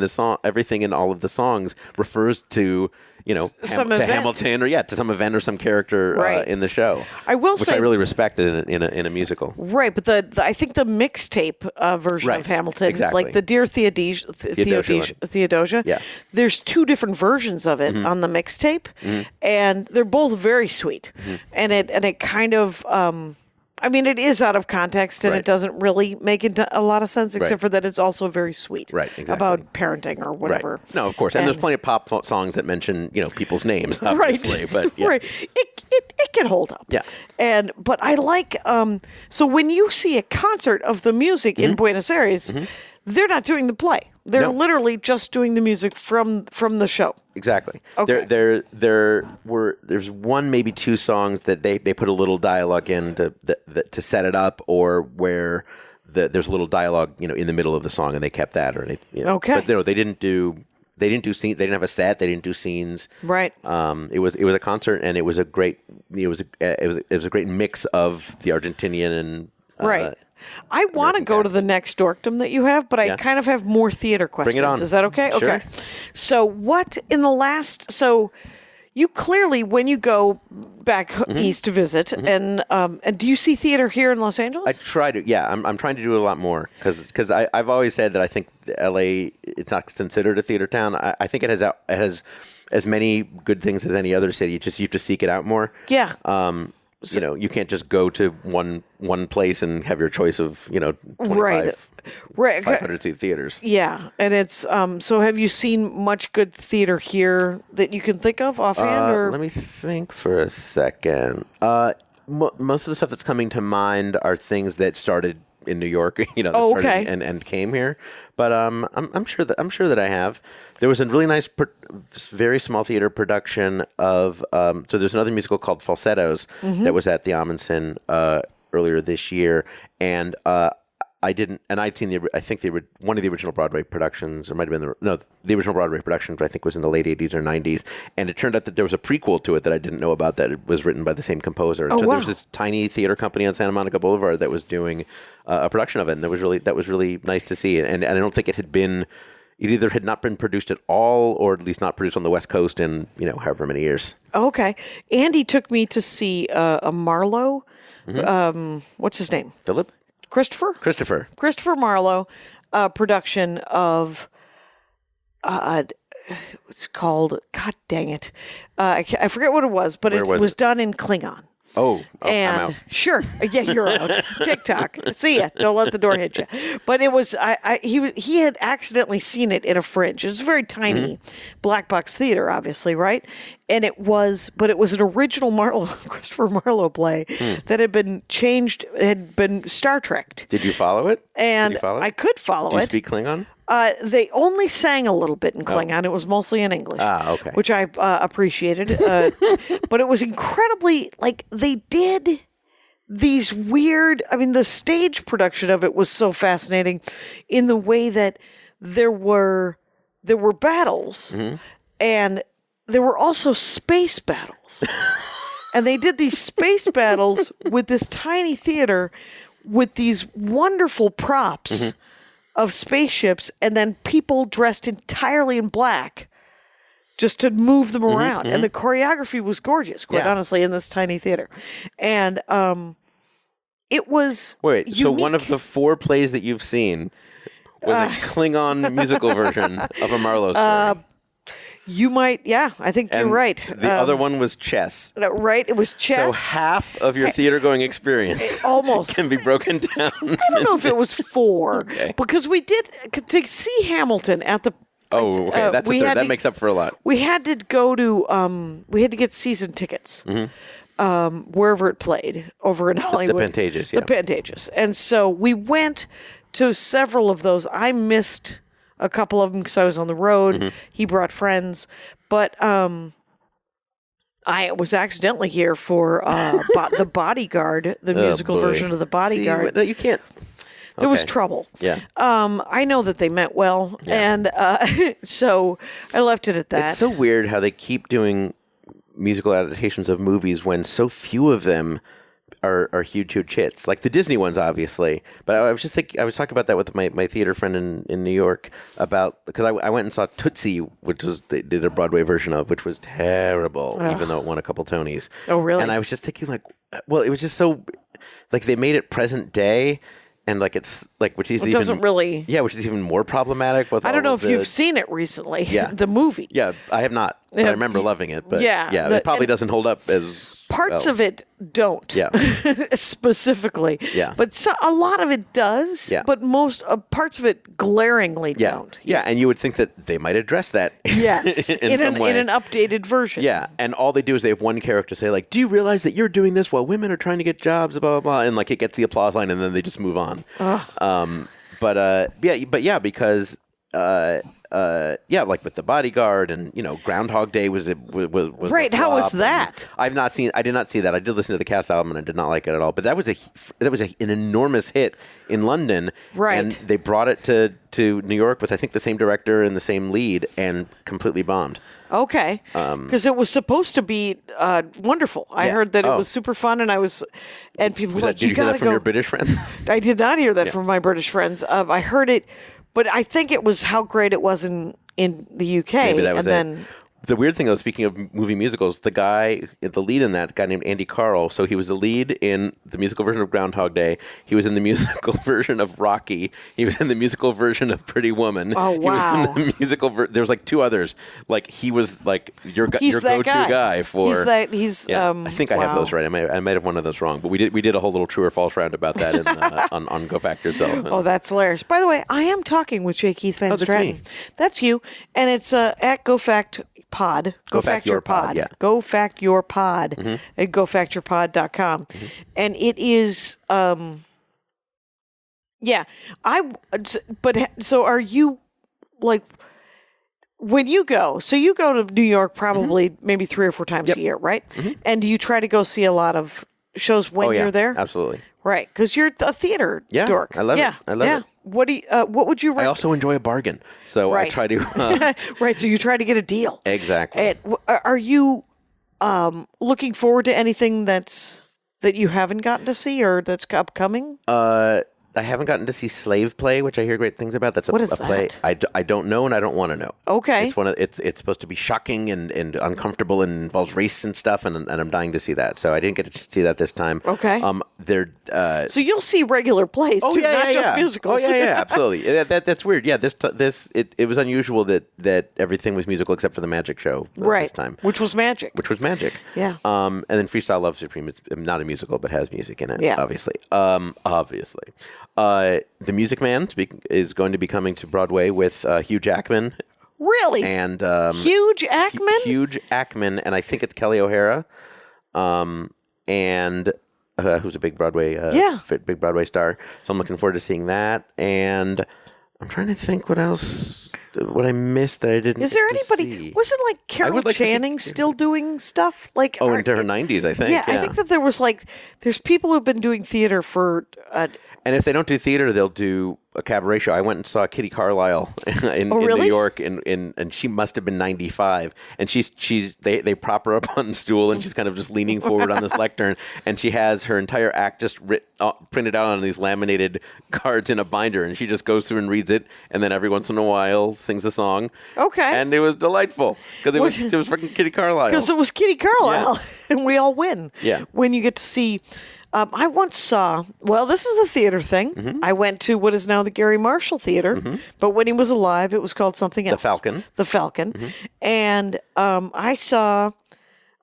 all of the songs refers to Hamilton or to some event or some character in the show. I will which say, I really respected in a musical. Right, but I think the mixtape version of Hamilton, like the Dear Theodosia, there's two different versions of it on the mixtape, and they're both very sweet, and it kind of. It is out of context, and it doesn't really make a lot of sense, except for that it's also very sweet about parenting or whatever. Right. No, of course. And there's plenty of pop songs that mention, people's names, obviously. But, It can hold up. Yeah. But I like, so when you see a concert of the music in Buenos Aires, they're not doing the play. They're literally just doing the music from the show. Exactly. Okay. There's one, maybe two songs that they put a little dialogue in to set it up, or where there's a little dialogue, in the middle of the song, and they kept that. Okay. But they didn't do scenes. They didn't have a set. They didn't do scenes. Right. It was a concert, and it was a great great mix of the Argentinian and right. I want to go to the next dorkdom that you have, but I kind of have more theater questions. Bring it on. Is that okay? Sure. Okay. So what in the last... So you clearly, when you go back east to visit, and do you see theater here in Los Angeles? I try to. Yeah, I'm trying to do it a lot more, because I've always said that I think L.A. it's not considered a theater town. I think it has as many good things as any other city. You have to seek it out more. Yeah. You can't just go to one place and have your choice of 25 500-seat theaters. Yeah, and it's so have you seen much good theater here that you can think of offhand? Or let me think for a second. Most of the stuff that's coming to mind are things that started in New York, and came here. But I'm sure that I have. There was a really nice, very small theater production of. So there's another musical called Falsettos that was at the Amundsen earlier this year, and I'd seen one of the original Broadway productions, or might have been the original Broadway production, but I think was in the late 80s or 90s. And it turned out that there was a prequel to it that I didn't know about, that it was written by the same composer. And so there was this tiny theater company on Santa Monica Boulevard that was doing a production of it, and that was really nice to see. And I don't think it either had not been produced at all, or at least not produced on the West Coast in however many years. Okay. Andy took me to see a Marlowe. What's his name? Philip? Christopher Marlowe production of it's called, God dang it, I forget what it was, but it was done in Klingon. And I'm out. sure, yeah, you're out. TikTok, see ya. Don't let the door hit you. But it was he had accidentally seen it in a Fringe. It was a very tiny black box theater, obviously, right? And it was an original Christopher Marlowe play that had been changed, had been Star Trek. Did you follow it? And I could follow Do you it. speak Klingon? They only sang a little bit in Klingon. It was mostly in English. Okay. Which I appreciated. But it was incredibly, they did these weird, the stage production of it was so fascinating in the way that there were battles and there were also space battles. And they did these space battles with this tiny theater with these wonderful props of spaceships and then people dressed entirely in black just to move them around. And the choreography was gorgeous, quite honestly, in this tiny theater. And it was Wait, unique. so one of the 4 plays that you've seen was a Klingon musical version of a Marlowe story. You might, I think And you're right. The other one was chess. Right, it was chess. So half of your theater-going experience Almost. can be broken down. I don't know if it was 4. Okay. Because we did, to see Hamilton at the... Oh, okay. That's a third. That makes up for a lot. We had to go to, we had to get season tickets wherever it played over in Hollywood. The Pantages, yeah. The Pantages. And so we went to several of those. I missed a couple of them because I was on the road. He brought friends. But I was accidentally here for The Bodyguard, the musical version of The Bodyguard. See, you can't... There was trouble. Yeah. I know that they meant well, and so I left it at that. It's so weird how they keep doing musical adaptations of movies when so few of them are huge hits. Like the Disney ones, obviously. But I was just thinking, I was talking about that with my theater friend in New York because I went and saw Tootsie, which they did a Broadway version of, which was terrible, even though it won a couple Tonys. Oh, really? And I was just thinking, it was just so, they made it present day. And it's which is doesn't really. Yeah, which is even more problematic. I don't know if you've seen it recently. Yeah. The movie. Yeah, I have not. But I remember loving it. But it probably doesn't hold up as parts well. of it don't. Yeah. Specifically. Yeah. But a lot of it does. Yeah. But most parts of it glaringly don't. Yeah, and you would think that they might address that. Yes. in some way. In an updated version. Yeah, and all they do is they have one character say do you realize that you're doing this while women are trying to get jobs, blah blah blah, and it gets the applause line, and then they just move on. Because with The Bodyguard and Groundhog Day was right. How was that? I did not see that. I did listen to the cast album and I did not like it at all. But that was an enormous hit in London. Right. And they brought it to New York with I think the same director and the same lead and completely bombed. Okay. Because it was supposed to be wonderful. I heard that it was super fun, and people were like, did you hear that from your British friends? I did not hear that from my British friends. I heard it, but I think it was how great it was in the UK. Maybe that was and it. The weird thing, though, speaking of movie musicals, the lead in that, guy named Andy Carl, so he was the lead in the musical version of Groundhog Day. He was in the musical version of Rocky. He was in the musical version of Pretty Woman. Oh, wow. He was in the musical there was 2 others. He was your go-to guy for... I think I have those right. I might have one of those wrong, but we did a whole little true or false round about that on Go Fact Yourself. That's hilarious. By the way, I am talking with J Keith van Straaten. Me. That's you, and it's at Go Fact Pod. Go Fact Your Pod. Yeah. Go Fact Your Pod at gofactyourpod.com. And it is so are you when you go to New York probably maybe 3 or 4 times a year, right? And do you try to go see a lot of shows when you're there? Absolutely. Right, because you're a theater dork. I love it. I love it. What would you? I also enjoy a bargain, so I try to. Right, so you try to get a deal. Exactly. And are you looking forward to anything that you haven't gotten to see or that's upcoming? haven't gotten to see Slave Play, which I hear great things about. That's What is a play that? I don't know and I don't want to know. Okay. It's supposed to be shocking and uncomfortable and involves race and stuff, and I'm dying to see that. So I didn't get to see that this time. Okay. So you'll see regular plays too, not just musicals. Oh yeah, absolutely. That's weird. Yeah, it was unusual that everything was musical except for the magic show this time, which was magic. Yeah. And then Freestyle Love Supreme. It's not a musical, but has music in it. Yeah. Obviously. The Music Man is going to be coming to Broadway with Hugh Jackman. Really? And Hugh Jackman? Hugh Jackman, and I think it's Kelly O'Hara. And who's a big Broadway big Broadway star. So I'm looking forward to seeing that. And I'm trying to think what I missed that I didn't. Is there get to anybody? see. Wasn't Carol Channing still doing stuff? Into her 90s, I think. Yeah, I think that there was there's people who've been doing theater for. And if they don't do theater, they'll do a cabaret show. I went and saw Kitty Carlisle in really? New York, and she must have been 95. And they prop her up on a stool, and she's kind of just leaning forward on this lectern, and she has her entire act just printed out on these laminated cards in a binder, and she just goes through and reads it, and then every once in a while sings a song. Okay. And it was delightful because it was freaking Kitty Carlisle. Because it was Kitty Carlisle, and we all win. Yeah. When you get to see. I once saw, this is a theater thing. Mm-hmm. I went to what is now the Gary Marshall Theater, but when he was alive, it was called something else. The Falcon. Mm-hmm. And I saw...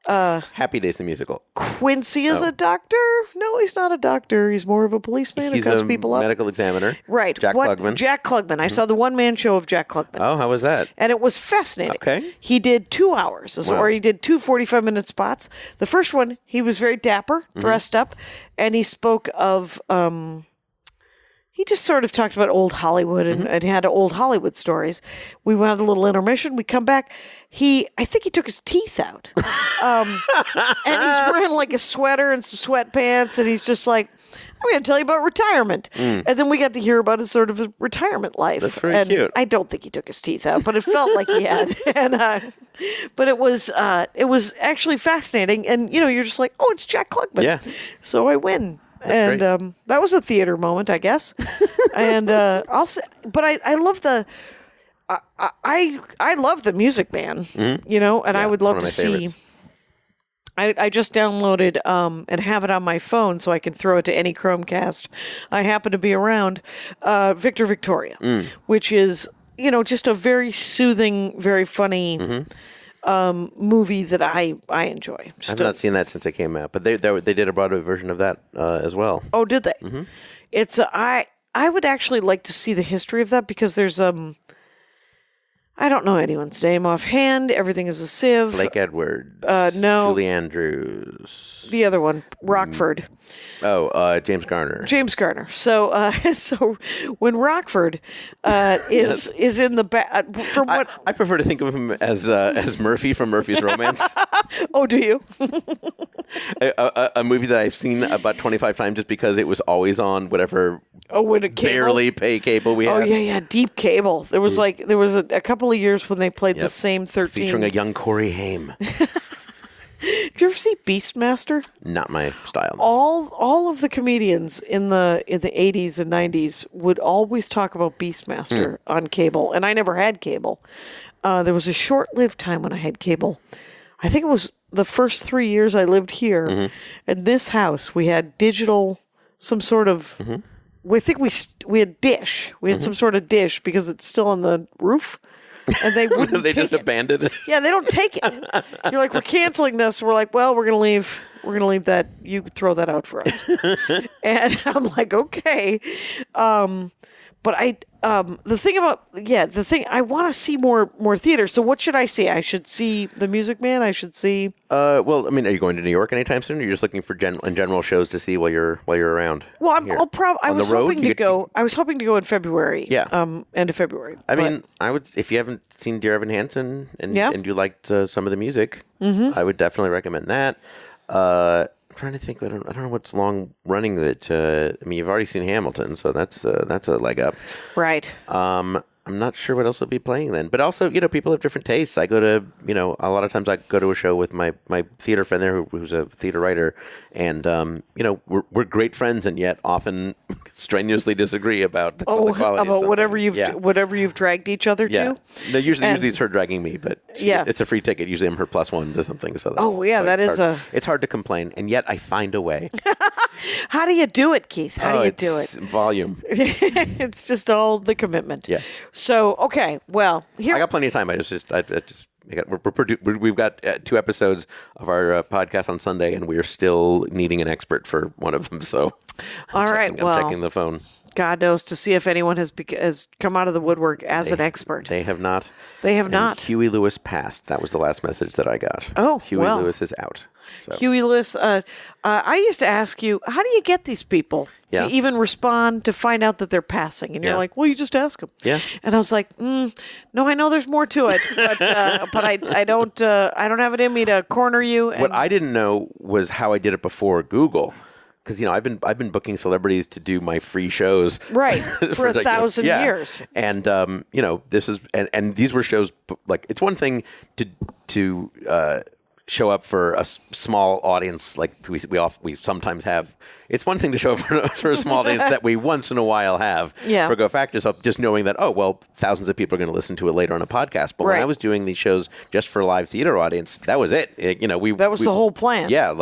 Happy Days the musical. Quincy is a doctor? No, he's not a doctor. He's more of a policeman who cuts people up. He's a medical examiner. Right. Klugman. Jack Klugman. I saw the one-man show of Jack Klugman. Oh, how was that? And it was fascinating. Okay. He did 2 hours, or he did 2 45-minute spots. The first one, he was very dapper, dressed up, and he spoke of... he just sort of talked about old Hollywood and had old Hollywood stories. We went a little intermission. We come back. I think he took his teeth out. And he's wearing a sweater and some sweatpants. And he's just like, I'm going to tell you about retirement. And then we got to hear about his sort of retirement life. That's very cute. I don't think he took his teeth out, but it felt like he had. But it was actually fascinating. And, you're just like, oh, it's Jack Klugman. Yeah. So I win. That's and that was a theater moment, I guess. And I'll say, but I love I love the Music Man, and I would love to see. I just downloaded and have it on my phone so I can throw it to any Chromecast I happen to be around. Victor Victoria, which is just a very soothing, very funny. Movie that I enjoy. I've not seen that since it came out, but they did a Broadway version of that as well. Oh, did they? Mm-hmm. It's I would actually like to see the history of that because there's I don't know anyone's name offhand. Everything is a sieve. Blake Edwards. No. Julie Andrews. The other one, Rockford. James Garner. James Garner. So, so when Rockford is in the back, from what I prefer to think of him as Murphy from Murphy's Romance. Oh, do you? a movie that I've seen about 25 times just because it was always on whatever. When it barely pay cable we had. Oh yeah, deep cable. There was a couple of years when they played the same 13. Featuring a young Corey Haim. Did you ever see Beastmaster? Not my style. All of the comedians in the 80s and 90s would always talk about Beastmaster on cable, and I never had cable. There was a short-lived time when I had cable. I think it was the first 3 years I lived here. Mm-hmm. In this house, we had digital, some sort of... Mm-hmm. I think we had dish. We had some sort of dish because it's still on the roof, and they wouldn't. They take just it. abandoned it. Yeah, they don't take it. You're like, we're canceling this. We're like, well, we're gonna leave. We're gonna leave that. You throw that out for us. And I'm like, okay. But the thing I want to see more theater. So what should I see? I should see The Music Man. I should see. Well, I mean, are you going to New York anytime soon? Or you're just looking for general shows to see while you're around? Well, I was hoping to go in February. Yeah. End of February. I mean, I would if you haven't seen Dear Evan Hansen and you liked some of the music, I would definitely recommend that. I'm trying to think. I don't know what's long running that. I mean, you've already seen Hamilton, so that's a leg up. Right. I'm not sure what else will be playing then. But also, people have different tastes. I go to, a lot of times I go to a show with my theater friend there who's a theater writer. And, we're great friends and yet often strenuously disagree about the quality of something. whatever you've dragged each other to? No, usually it's her dragging me, but it's a free ticket. Usually I'm her +1 to something. So it's hard to complain. And yet I find a way. How do you do it, Keith? How do you do it? Volume. It's just all the commitment. Yeah. So, okay, well, here... I got plenty of time. We've got 2 episodes of our podcast on Sunday, and we're still needing an expert for one of them. So, I'm checking the phone. God knows to see if anyone has come out of the woodwork as an expert. They have not. They have not. Huey Lewis passed. That was the last message that I got. Oh, Huey Lewis is out. So. Huey Lewis, I used to ask you, how do you get these people to even respond to find out that they're passing? And you're like, well, you just ask them. Yeah. And I was like, no, I know there's more to it, but I don't have it in me to corner you. What I didn't know was how I did it before Google. Because I've been booking celebrities to do my free shows for 1,000 years, and this is and these were shows like it's one thing to show up for a small audience like we sometimes have. It's one thing to show up for a small audience that we once in a while have for Go Fact Yourself, just knowing that, thousands of people are going to listen to it later on a podcast. But when I was doing these shows just for a live theater audience, that was it. That was the whole plan. Yeah,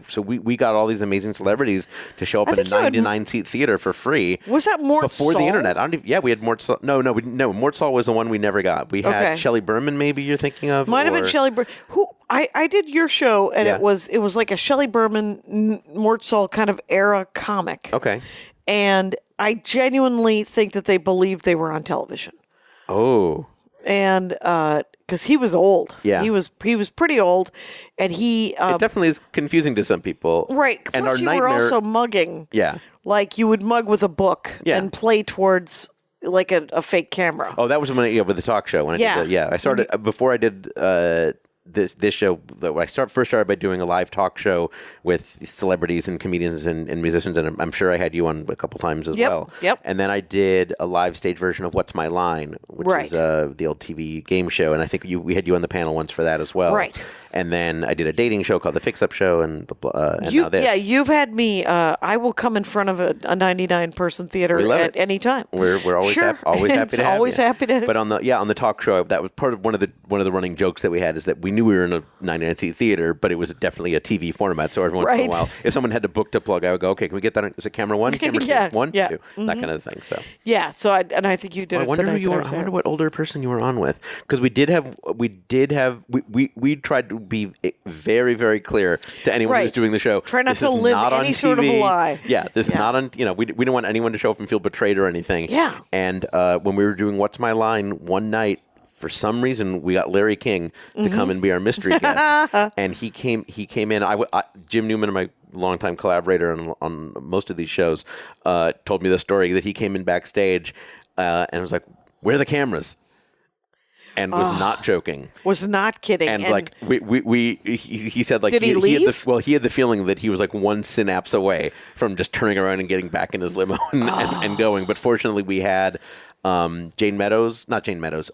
so we got all these amazing celebrities to show up in a 99-seat theater for free. Was that Mort before Saul? The internet? We had Mort Saul. No, Mort Saul was the one we never got. We had Shelley Berman, maybe you're thinking of. Might have been Shelley Berman. Who I did your show, and it was like a Shelley Berman, Mort Saul kind of era comic. Okay. And I genuinely think that they believed they were on television. Oh. And because he was old. Yeah. He was pretty old, and he... it definitely is confusing to some people. Right. And plus you were also mugging. Yeah. Like you would mug with a book and play towards... like a fake camera. Oh, that was when with the talk show. When I did I started before I did this show. I first started by doing a live talk show with celebrities and comedians and musicians, and I'm sure I had you on a couple times as well. Yep. And then I did a live stage version of What's My Line, which is the old TV game show, and I think we had you on the panel once for that as well. Right. And then I did a dating show called The Fix Up Show, and now this. Yeah, you've had me. I will come in front of a 99-person theater at any time. We're always happy to have you. Always happy to. But on the talk show, that was part of one of the running jokes that we had, is that we knew we were in a 99-seat theater, but it was definitely a TV format. So every once in a while, if someone had to book to plug, I would go, okay, can we get that? Is it camera 1, camera 2, 1, 2, that kind of thing. So So I think you did. I wonder who you were. I wonder what older person you were on with, because we tried to be very, very clear to anyone who's doing the show. Try not to live any sort of a lie. Yeah, this is not on. We don't want anyone to show up and feel betrayed or anything. Yeah. And when we were doing What's My Line one night, for some reason, we got Larry King to come and be our mystery guest, and he came in. Jim Newman, my longtime collaborator on most of these shows, told me the story that he came in backstage and was like, "Where are the cameras?" And was not joking. Was not kidding. And like he said, like, did he leave? He had the feeling that he was like one synapse away from just turning around and getting back in his limo and going. But fortunately, we had Jane Meadows, Jane Meadows,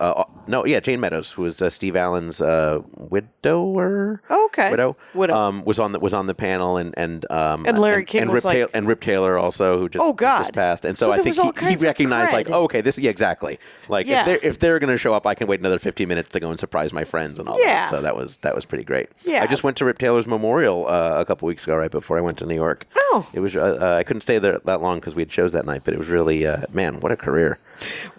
who was Steve Allen's widower. Oh, okay. Widow. Was on the panel, and Larry King was and Rip Taylor also, who just passed. And so I think he recognized exactly. Like if they're going to show up, I can wait another 15 minutes to go and surprise my friends and all that. So that was pretty great. Yeah. I just went to Rip Taylor's memorial a couple weeks ago, right before I went to New York. Oh. It was I couldn't stay there that long because we had shows that night, but it was really man, what a career.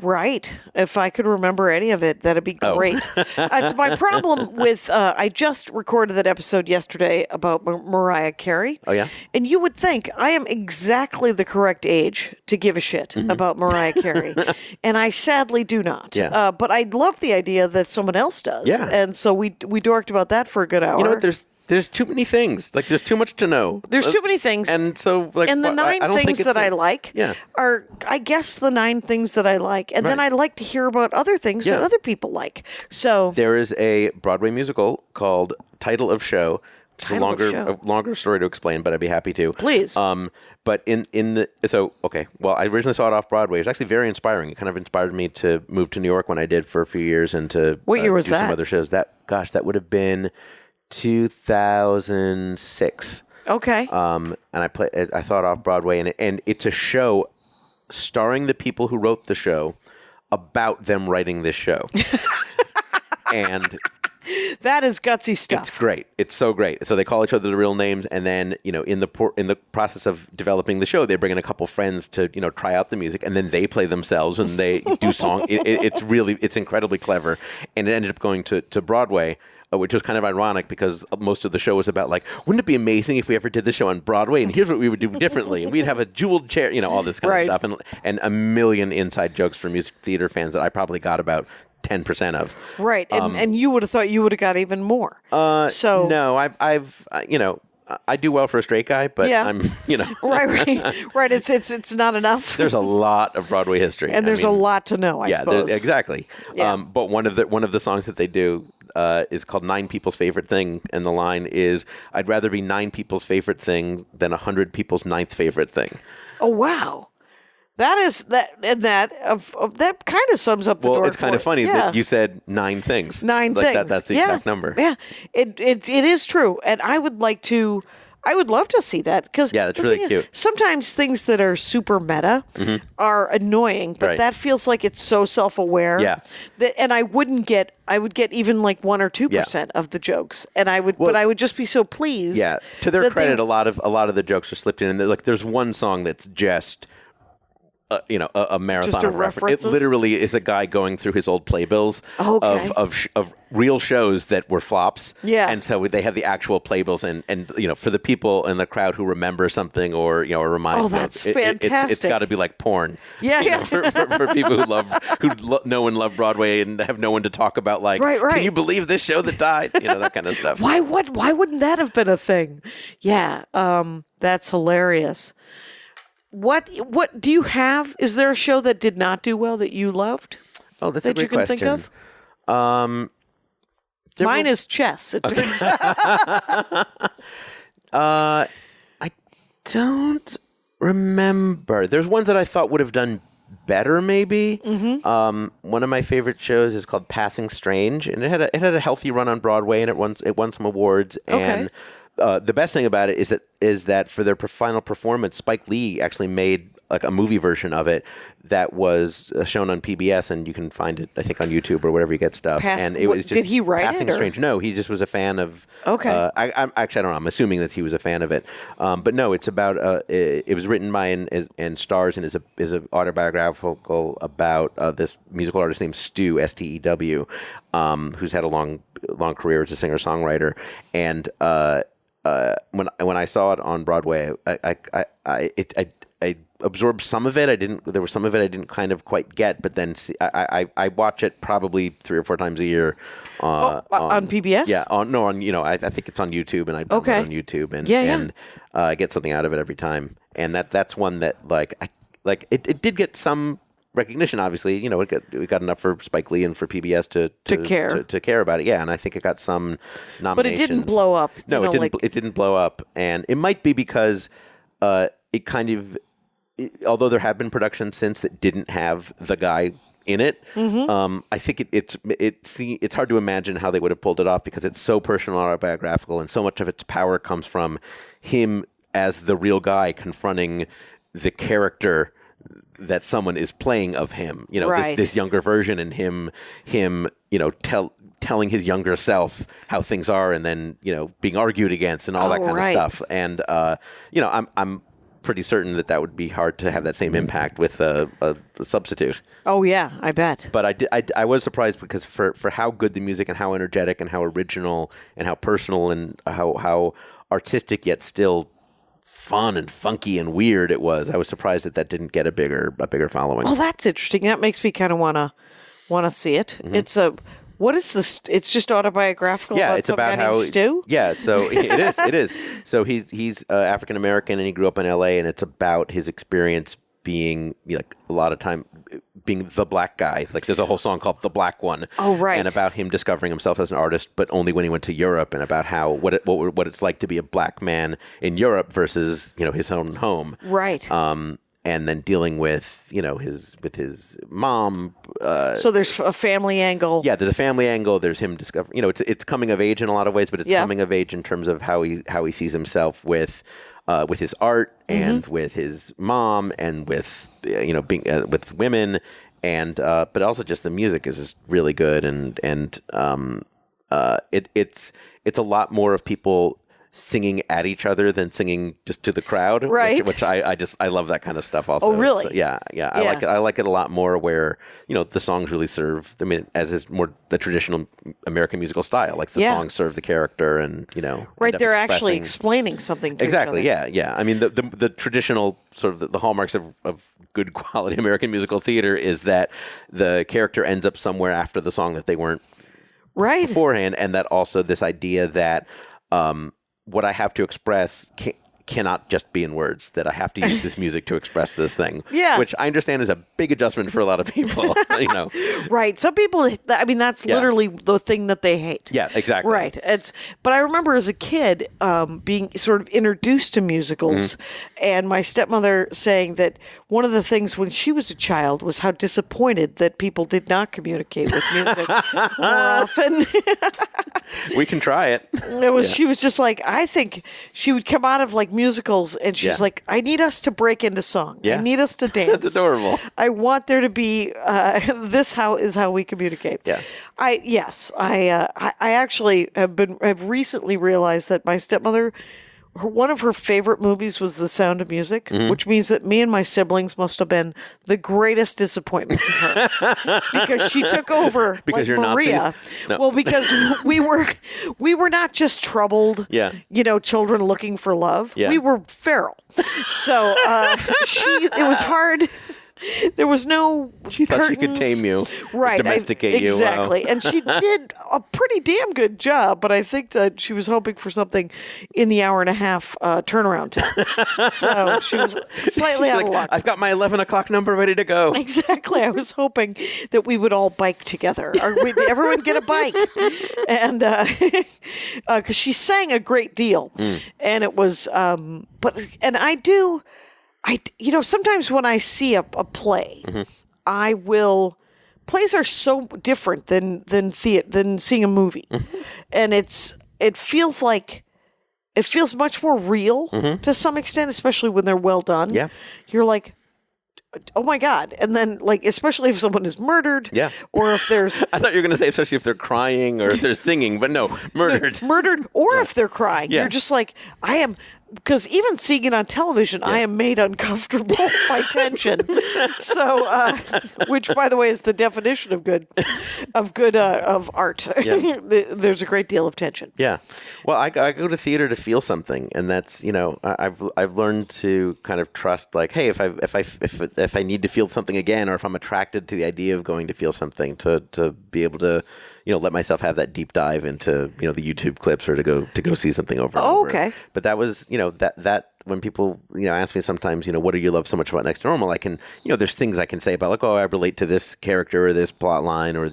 Right. If I could remember any of it, that'd be great. So my problem with, I just recorded that episode yesterday about Mariah Carey. Oh, yeah? And you would think I am exactly the correct age to give a shit about Mariah Carey. And I sadly do not. Yeah. But I love the idea that someone else does. Yeah. And so we dorked about that for a good hour. You know what? There's too many things. Like, there's too much to know. There's too many things. And so, like, and the 9 things that I like are, I guess, the 9 things that I like. And then I like to hear about other things that other people like. So there is a Broadway musical called Title of Show It's a longer story to explain, but I'd be happy to. Please. But well, I originally saw it off Broadway. It was actually very inspiring. It kind of inspired me to move to New York when I did for a few years and to what year was do that? Some other shows. That would have been 2006. Okay. And I saw it off Broadway, and it's a show starring the people who wrote the show about them writing this show. And that is gutsy stuff. It's great. It's so great. So they call each other the real names, and then in the process of developing the show, they bring in a couple friends to try out the music, and then they play themselves and they do song. It's incredibly clever, and it ended up going to Broadway. Which was kind of ironic because most of the show was about wouldn't it be amazing if we ever did this show on Broadway? And here's what we would do differently. And we'd have a jeweled chair, all this kind of stuff. And a million inside jokes for music theater fans that I probably got about 10% of. Right. And you would have thought you would have got even more. No, I've I do well for a straight guy, but I'm, Right. It's not enough. There's a lot of Broadway history. And there's a lot to know, I suppose. Yeah, exactly. Yeah. But one of the songs that they do is called 9 People's Favorite Thing, and the line is, "I'd rather be 9 people's favorite thing than 100 people's 9th favorite thing." Oh, wow. That kind of sums up the door. Well, it's kind of funny that you said 9 things. 9 things. That's the exact number. Yeah, it is true, and I would love to see that because that's really cute. Sometimes things that are super meta are annoying, but that feels like it's so self-aware. Yeah, and I would get even 1 or 2% of the jokes, and but I would just be so pleased. Yeah, to their credit, a lot of the jokes are slipped in, and there's one song that's just. A marathon just of references. It literally is a guy going through his old playbills of real shows that were flops. Yeah. And so they have the actual playbills and for the people in the crowd who remember something or remind them. Oh, that's fantastic. It's got to be like porn. Yeah. For people who know and love Broadway and have no one to talk about right. Can you believe this show that died? That kind of stuff. Why wouldn't that have been a thing? Yeah. That's hilarious. What do you have? Is there a show that did not do well that you loved? Oh, that's a great question. That you can think of? Mine is chess, it turns out. I don't remember. There's ones that I thought would have done better, maybe. Mm-hmm. One of my favorite shows is called Passing Strange, and it had a healthy run on Broadway, and it won some awards. And the best thing about it is that for their final performance, Spike Lee actually made a movie version of it that was shown on PBS, and you can find it, I think, on YouTube or wherever you get stuff. And it was just did he write Passing it? Strange. No, he just was a fan of. Okay. I don't know. I'm assuming that he was a fan of it, but no, it's about. It was written by and stars and is a autobiographical about this musical artist named Stu, Stew, who's had a long career as a singer songwriter, and. When I saw it on Broadway, I absorbed some of it. There was some of it I didn't kind of quite get, but then I watch it probably 3 or 4 times a year. On PBS? Yeah. I think it's on YouTube, and I download it on YouTube, and I get something out of it every time. And that's one that it did get some recognition, obviously. It got enough for Spike Lee and for PBS to care about it. Yeah, and I think it got some nominations. But it didn't blow up. No, it didn't. It didn't blow up, and it might be because it kind of. Although there have been productions since that didn't have the guy in it, I think it's hard to imagine how they would have pulled it off because it's so personal, autobiographical, and so much of its power comes from him as the real guy confronting the character that someone is playing of him, this younger version, and him, telling his younger self how things are, and then being argued against and all that kind of stuff. And I'm pretty certain that would be hard to have that same impact with a substitute. Oh yeah, I bet. But I was surprised because for how good the music and how energetic and how original and how personal and how artistic yet still fun and funky and weird it was. I was surprised that didn't get a bigger following. Well, that's interesting. That makes me kind of wanna see it. Mm-hmm. It's what is this? It's just autobiographical. Yeah, about it's about how Stu. Yeah, so it is. So he's African American and he grew up in L.A. and it's about his experience being a lot of time being the black guy. Like there's a whole song called "The Black One." Oh, right. And about him discovering himself as an artist, but only when he went to Europe, and about how what it's like to be a black man in Europe versus his own home. Right. And then dealing with his mom. So there's a family angle. Yeah, there's a family angle. There's him discovering. It's coming of age in a lot of ways, but it's coming of age in terms of how he sees himself with his art and with his mom and with being with women, and but also just the music is just really good, and it's a lot more of people singing at each other than singing just to the crowd, right? Which I love that kind of stuff also. Oh, really? So, yeah. I like it a lot more where the songs really serve. I mean, as is more the traditional American musical style, like the songs serve the character, and right. They're actually explaining something. To exactly. each other. Yeah. I mean, the traditional sort of the hallmarks of good quality American musical theater is that the character ends up somewhere after the song that they weren't right beforehand, and that also this idea that what I have to express cannot just be in words, that I have to use this music to express this thing. Yeah. Which I understand is a big adjustment for a lot of people, Right. Some people, I mean, that's literally the thing that they hate. Yeah, exactly. Right. But I remember as a kid being sort of introduced to musicals, and my stepmother saying that one of the things when she was a child was how disappointed that people did not communicate with music more often. We can try it. She was just like, I think she would come out of like musicals and she's like, I need us to break into song. Yeah. I need us to dance. That's adorable. I want there to be this is how we communicate. Yeah. I actually have recently realized that my stepmother, one of her favorite movies was The Sound of Music, which means that me and my siblings must have been the greatest disappointment to her because she took over because like you're Maria. Nazis? No. Well, because we were not just troubled, children looking for love. Yeah. We were feral. So it was hard. There was no She thought she could tame you, right? Domesticate you. Exactly, and she did a pretty damn good job. But I think that she was hoping for something in the hour and a half turnaround time. So she was slightly out of luck. I've got my 11 o'clock number ready to go. Exactly. I was hoping that we would all bike together. Everyone get a bike, and because she sang a great deal, and it was. Sometimes when I see a play, plays are so different than seeing a movie, and it feels much more real to some extent, especially when they're well done. Yeah, you're like, oh my God. And then especially if someone is murdered. Yeah. Or if there's... I thought you were going to say especially if they're crying or if they're singing, but no, murdered. Murdered or if they're crying. Yeah. You're just like, I am... Because even seeing it on television, I am made uncomfortable by tension. So, which, by the way, is the definition of art. Yeah. There's a great deal of tension. Yeah. Well, I go to theater to feel something, and that's I've learned to kind of trust hey, if I need to feel something again, or if I'm attracted to the idea of going to feel something, to be able to let myself have that deep dive into the YouTube clips, or to go see something over and over. Okay. But that was that when people ask me sometimes what do you love so much about Next to Normal, I can there's things I can say about I relate to this character or this plot line, or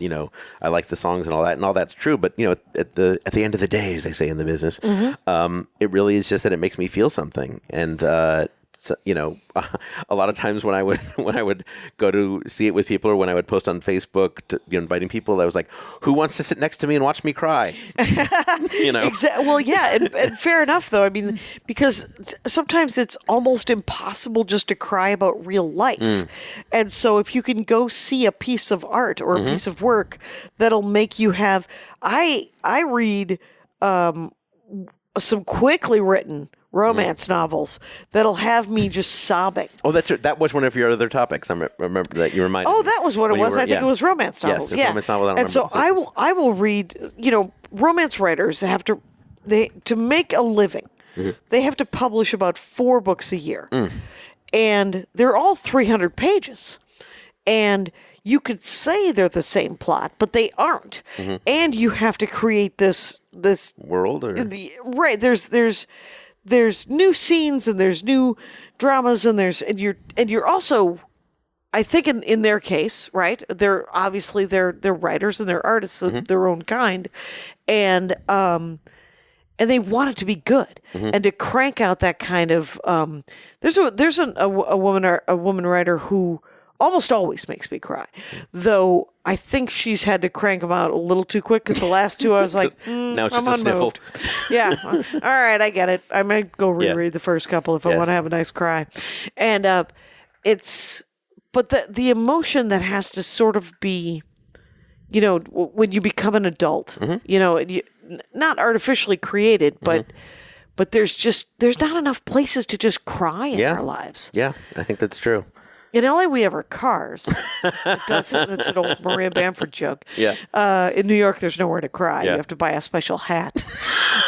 I like the songs and all that's true, but at the end of the day, as they say in the business, it really is just that it makes me feel something. And so, a lot of times when I would go to see it with people, or when I would post on Facebook inviting people, I was like, who wants to sit next to me and watch me cry? Well, yeah, and fair enough, though. I mean, because sometimes it's almost impossible just to cry about real life. And so if you can go see a piece of art or a piece of work that'll make you have... I read some quickly written romance novels that'll have me just sobbing. Oh, that's that was one of your other topics. I remember that you reminded me. Oh, that was what it was. I think it was romance novels. Yes, romance novels. And so I will read. Romance writers have to make a living. They have to publish about 4 books a year, and they're all 300 pages, and you could say they're the same plot, but they aren't. And you have to create this world, right? There's new scenes, and there's new dramas, and you're also I think in their case, right? They're obviously they're writers and they're artists of their own kind, and they want it to be good and to crank out that kind of. There's a woman writer who almost always makes me cry, though I think she's had to crank them out a little too quick because the last two I was like, now it's I'm just a sniffle. Yeah, all right, I get it. I might go reread the first couple if I want to have a nice cry, and but the emotion that has to sort of be, when you become an adult, not artificially created, but there's not enough places to just cry in our lives. Yeah, I think that's true. In LA, we have our cars. That's an old Maria Bamford joke. Yeah. In New York, there's nowhere to cry. Yeah. You have to buy a special hat.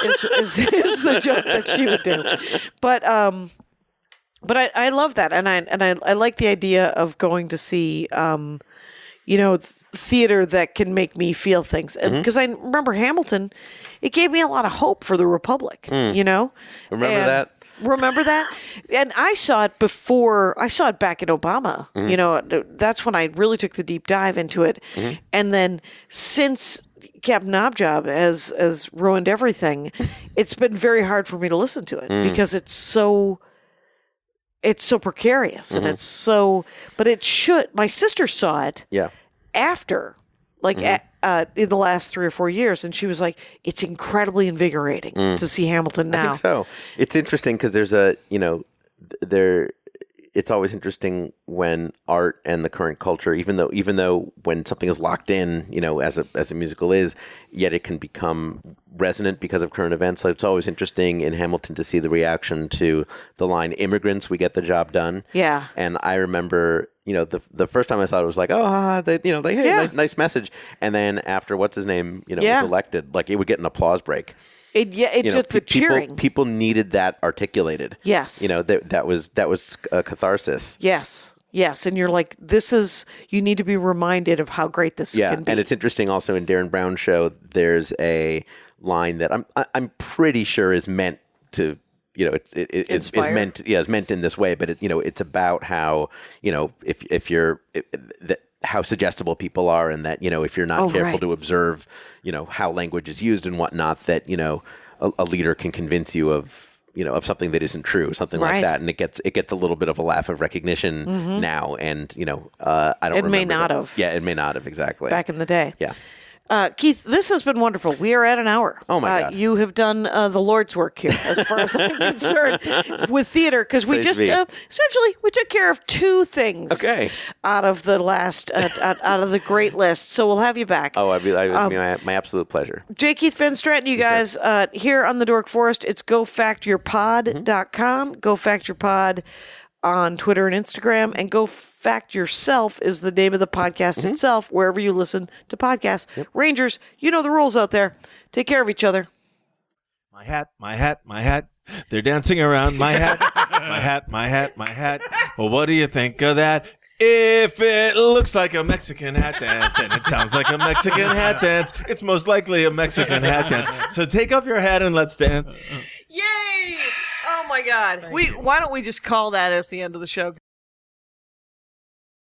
is the joke that she would do. But I love that, and I like the idea of going to see, theater that can make me feel things. Because I remember Hamilton, it gave me a lot of hope for the Republic. Remember that? Remember that? And I saw it before. I saw it back in Obama. That's when I really took the deep dive into it. And then since Captain Objob has ruined everything, it's been very hard for me to listen to it because it's so precarious and it's so. But it should. My sister saw it. Yeah. After, in the last 3 or 4 years, and she was like, "It's incredibly invigorating to see Hamilton now." I think so. It's interesting because there's it's always interesting when art and the current culture, even though when something is locked in, as a musical is, yet it can become resonant because of current events. So it's always interesting in Hamilton to see the reaction to the line "Immigrants, we get the job done." Yeah. And I remember, the first time I saw it was like, they had a nice message. And then after what's his name, was elected, like it would get an applause break. The cheering. People needed that articulated. Yes. That was a catharsis. Yes. And you're like, you need to be reminded of how great this can be. And it's interesting also in Darren Brown's show, there's a line that I'm pretty sure is meant to, it's meant in this way, but it's about how, how suggestible people are, and that if you're not careful to observe how language is used and whatnot, that a leader can convince you of something that isn't true, something like that, and it gets a little bit of a laugh of recognition now, and I don't remember. It may not have. Yeah, it may not have, exactly. Back in the day. Yeah. Keith, this has been wonderful. We are at an hour. Oh, my God. You have done the Lord's work here, as far as I'm concerned, with theater, because we just, essentially, we took care of 2 things out of the last, out of the great list. So we'll have you back. Oh, it'd be my absolute pleasure. J Keith van Straaten, you guys, here on the Dork Forest, it's gofactyourpod.com. Go Fact Your Pod on Twitter and Instagram, and Go Fact Yourself is the name of the podcast itself, wherever you listen to podcasts. Yep. Rangers, you know the rules out there. Take care of each other. My hat, my hat, my hat. They're dancing around my hat. My hat, my hat, my hat. Well, what do you think of that? If it looks like a Mexican hat dance and it sounds like a Mexican hat dance, it's most likely a Mexican hat dance. So take off your hat and let's dance. Yay! Oh my God. Why don't we just call that as the end of the show?